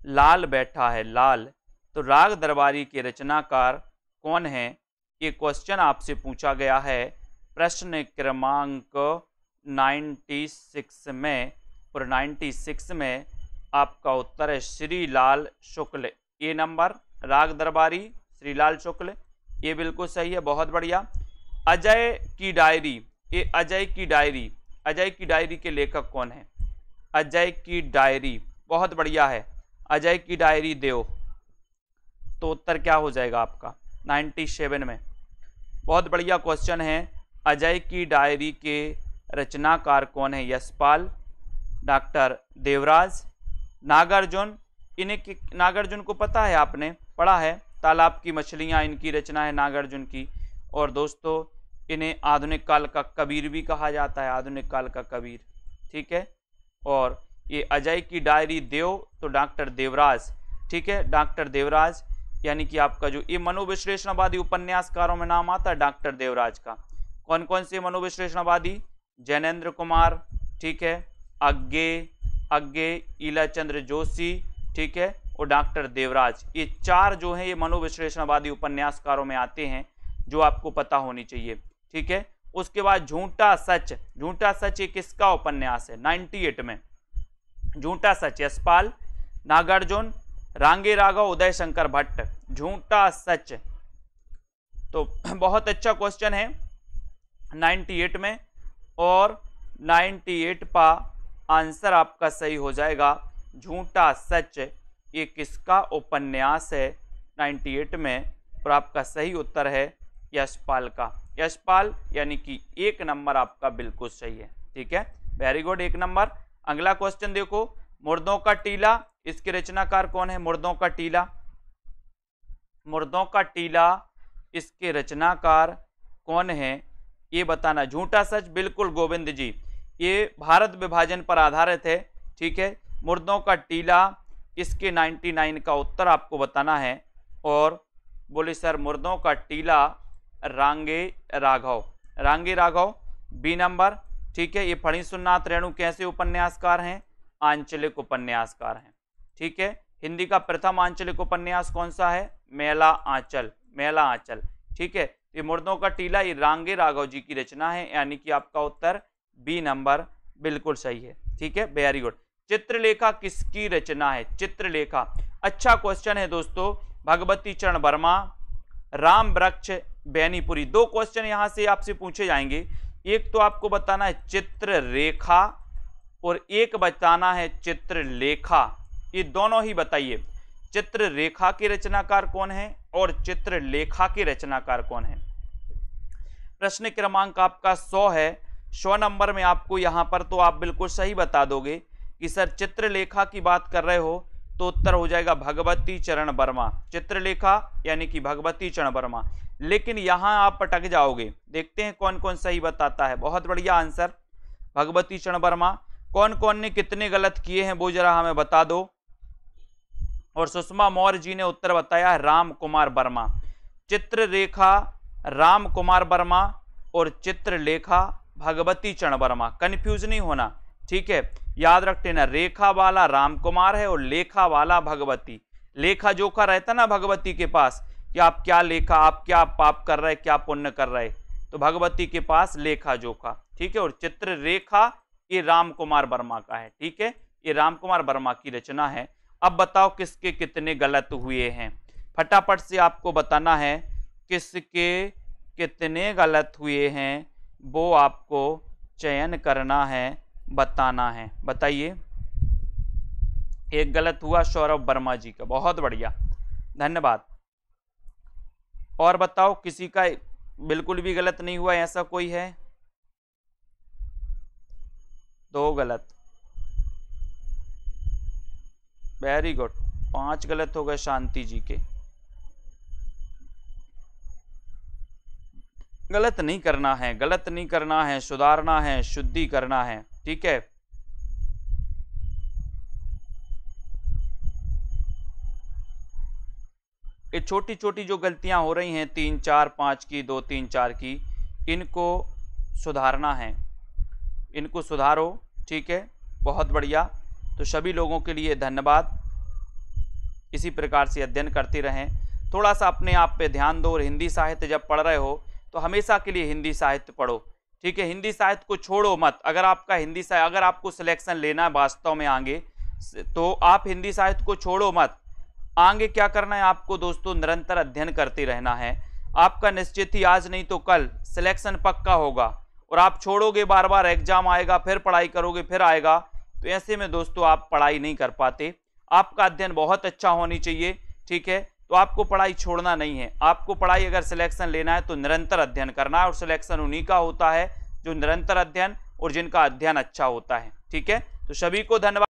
लाल बैठा है, लाल, तो राग दरबारी के रचनाकार कौन है? ये क्वेश्चन आपसे पूछा गया है प्रश्न क्रमांक 96 में, और 96 में आपका उत्तर है श्रीलाल शुक्ल। ए नंबर राग दरबारी श्रीलाल शुक्ल, ये बिल्कुल सही है, बहुत बढ़िया। अजय की डायरी, ये अजय की डायरी, अजय की डायरी के लेखक कौन है? अजय की डायरी, बहुत बढ़िया है, अजय की डायरी देव। तो उत्तर क्या हो जाएगा आपका 97 में? बहुत बढ़िया क्वेश्चन है। अजय की डायरी के रचनाकार कौन है? यशपाल, डॉक्टर देवराज, नागार्जुन। इन्हें नागार्जुन को पता है, आपने पढ़ा है, तालाब की मछलियां इनकी रचना है नागार्जुन की। और दोस्तों इन्हें आधुनिक काल का कबीर भी कहा जाता है, आधुनिक काल का कबीर, ठीक है। और ये अजय की डायरी देव, तो डॉक्टर देवराज, ठीक है, डॉक्टर देवराज, यानी कि आपका जो ये मनोविश्लेषणवादी उपन्यासकारों में नाम आता है डॉक्टर देवराज का। कौन कौन से मनोविश्लेषणवादी? जैनेन्द्र कुमार, ठीक है, अग्गे, ईलाचंद्र जोशी, ठीक है, और डॉक्टर देवराज। ये चार जो है ये मनोविश्लेषणवादी उपन्यासकारों में आते हैं, जो आपको पता होनी चाहिए, ठीक है। उसके बाद झूठा सच, झूठा सच ये किसका उपन्यास है? 98 में झूठा सच, यशपाल, नागार्जुन, रांगे राघव, उदय शंकर भट्ट। झूठा सच, तो बहुत अच्छा क्वेश्चन है 98 में, और 98 का आंसर आपका सही हो जाएगा झूठा सच। ये किसका उपन्यास है 98 में? और आपका सही उत्तर है यशपाल का, यशपाल, यानी कि 1 नंबर आपका बिल्कुल सही है, ठीक है, वेरी गुड, 1 नंबर। अगला क्वेश्चन देखो, मुर्दों का टीला, इसके रचनाकार कौन है? मुर्दों का टीला, मुर्दों का टीला, इसके रचनाकार कौन है ये बताना। झूठा सच, बिल्कुल गोविंद जी, ये भारत विभाजन पर आधारित है, ठीक है। मुर्दों का टीला, इसके 99 का उत्तर आपको बताना है। और बोले सर मुर्दों का टीला रांगे राघव, रांगे राघव, बी नंबर, ठीक है। ये फणीसुरनाथ रेणु कैसे उपन्यासकार हैं? आंचलिक उपन्यासकार हैं, ठीक है। हिंदी का प्रथम आंचलिक उपन्यास कौन सा है? मेला आंचल, मेला आंचल, ठीक है। ये मुर्दों का टीला ये रांगे राघव जी की रचना है, यानी कि आपका उत्तर बी नंबर बिल्कुल सही है, ठीक है, वेरी गुड। चित्रलेखा किसकी रचना है? चित्रलेखा, अच्छा क्वेश्चन है दोस्तों। भगवती चरण वर्मा, राम वृक्ष बैनीपुरी। 2 क्वेश्चन यहां से आपसे पूछे जाएंगे, एक तो आपको बताना है चित्ररेखा और एक बताना है चित्रलेखा, ये दोनों ही बताइए। चित्ररेखा के रचनाकार कौन है और चित्रलेखा के रचनाकार कौन है? प्रश्न क्रमांक आपका 100 है। 100 नंबर में आपको यहां पर तो आप बिल्कुल सही बता दोगे कि सर चित्रलेखा की बात कर रहे हो, तो उत्तर हो जाएगा भगवती चरण वर्मा, चित्रलेखा यानी कि भगवती चरण वर्मा। लेकिन यहां आप पटक जाओगे, देखते हैं कौन कौन सही बताता है। बहुत बढ़िया आंसर, भगवती चरण वर्मा। कौन कौन ने कितने गलत किए हैं वो जरा हमें बता दो। और सुषमा मौर्य जी ने उत्तर बताया है राम कुमार वर्मा। चित्ररेखा राम कुमार वर्मा और चित्रलेखा भगवती चरण वर्मा, कंफ्यूज नहीं होना, ठीक है, याद रखते ना, रेखा वाला राम कुमार है और लेखा वाला भगवती। लेखा जोखा रहता ना भगवती के पास कि आप क्या लेखा, आप क्या पाप कर रहे, क्या पुण्य कर रहे, तो भगवती के पास लेखा जोखा, ठीक है। और चित्ररेखा ये राम कुमार वर्मा का है, ठीक है, ये राम कुमार वर्मा की रचना है। अब बताओ किसके कितने गलत हुए हैं, फटाफट से आपको बताना है किसके कितने गलत हुए हैं, वो आपको चयन करना है, बताना है, बताइए। एक गलत हुआ सौरभ वर्मा जी का, बहुत बढ़िया, धन्यवाद। और बताओ किसी का बिल्कुल भी गलत नहीं हुआ, ऐसा कोई है? 2 गलत, वेरी गुड। 5 गलत हो गए शांति जी के। गलत नहीं करना है, गलत नहीं करना है, सुधारना है, शुद्धि करना है, ठीक है। ये छोटी छोटी जो गलतियां हो रही हैं 3 4 5 की, 2 3 4 की, इनको सुधारना है, इनको सुधारो, ठीक है, बहुत बढ़िया। तो सभी लोगों के लिए धन्यवाद, इसी प्रकार से अध्ययन करते रहें, थोड़ा सा अपने आप पे ध्यान दो। और हिंदी साहित्य जब पढ़ रहे हो तो हमेशा के लिए हिंदी साहित्य पढ़ो, ठीक है, हिंदी साहित्य को छोड़ो मत। अगर आपका हिंदी साहित्य, अगर आपको सिलेक्शन लेना है वास्तव में आगे, तो आप हिंदी साहित्य को छोड़ो मत। आगे क्या करना है आपको दोस्तों, निरंतर अध्ययन करते रहना है। आपका निश्चित ही आज नहीं तो कल सिलेक्शन पक्का होगा। और आप छोड़ोगे, बार बार एग्जाम आएगा, फिर पढ़ाई करोगे, फिर आएगा, तो ऐसे में दोस्तों आप पढ़ाई नहीं कर पाते। आपका अध्ययन बहुत अच्छा होनी चाहिए, ठीक है। तो आपको पढ़ाई छोड़ना नहीं है। आपको पढ़ाई अगर सिलेक्शन लेना है तो निरंतर अध्ययन करना है, और सिलेक्शन उन्हीं का होता है जो निरंतर अध्ययन और जिनका अध्ययन अच्छा होता है, ठीक है। तो सभी को धन्यवाद।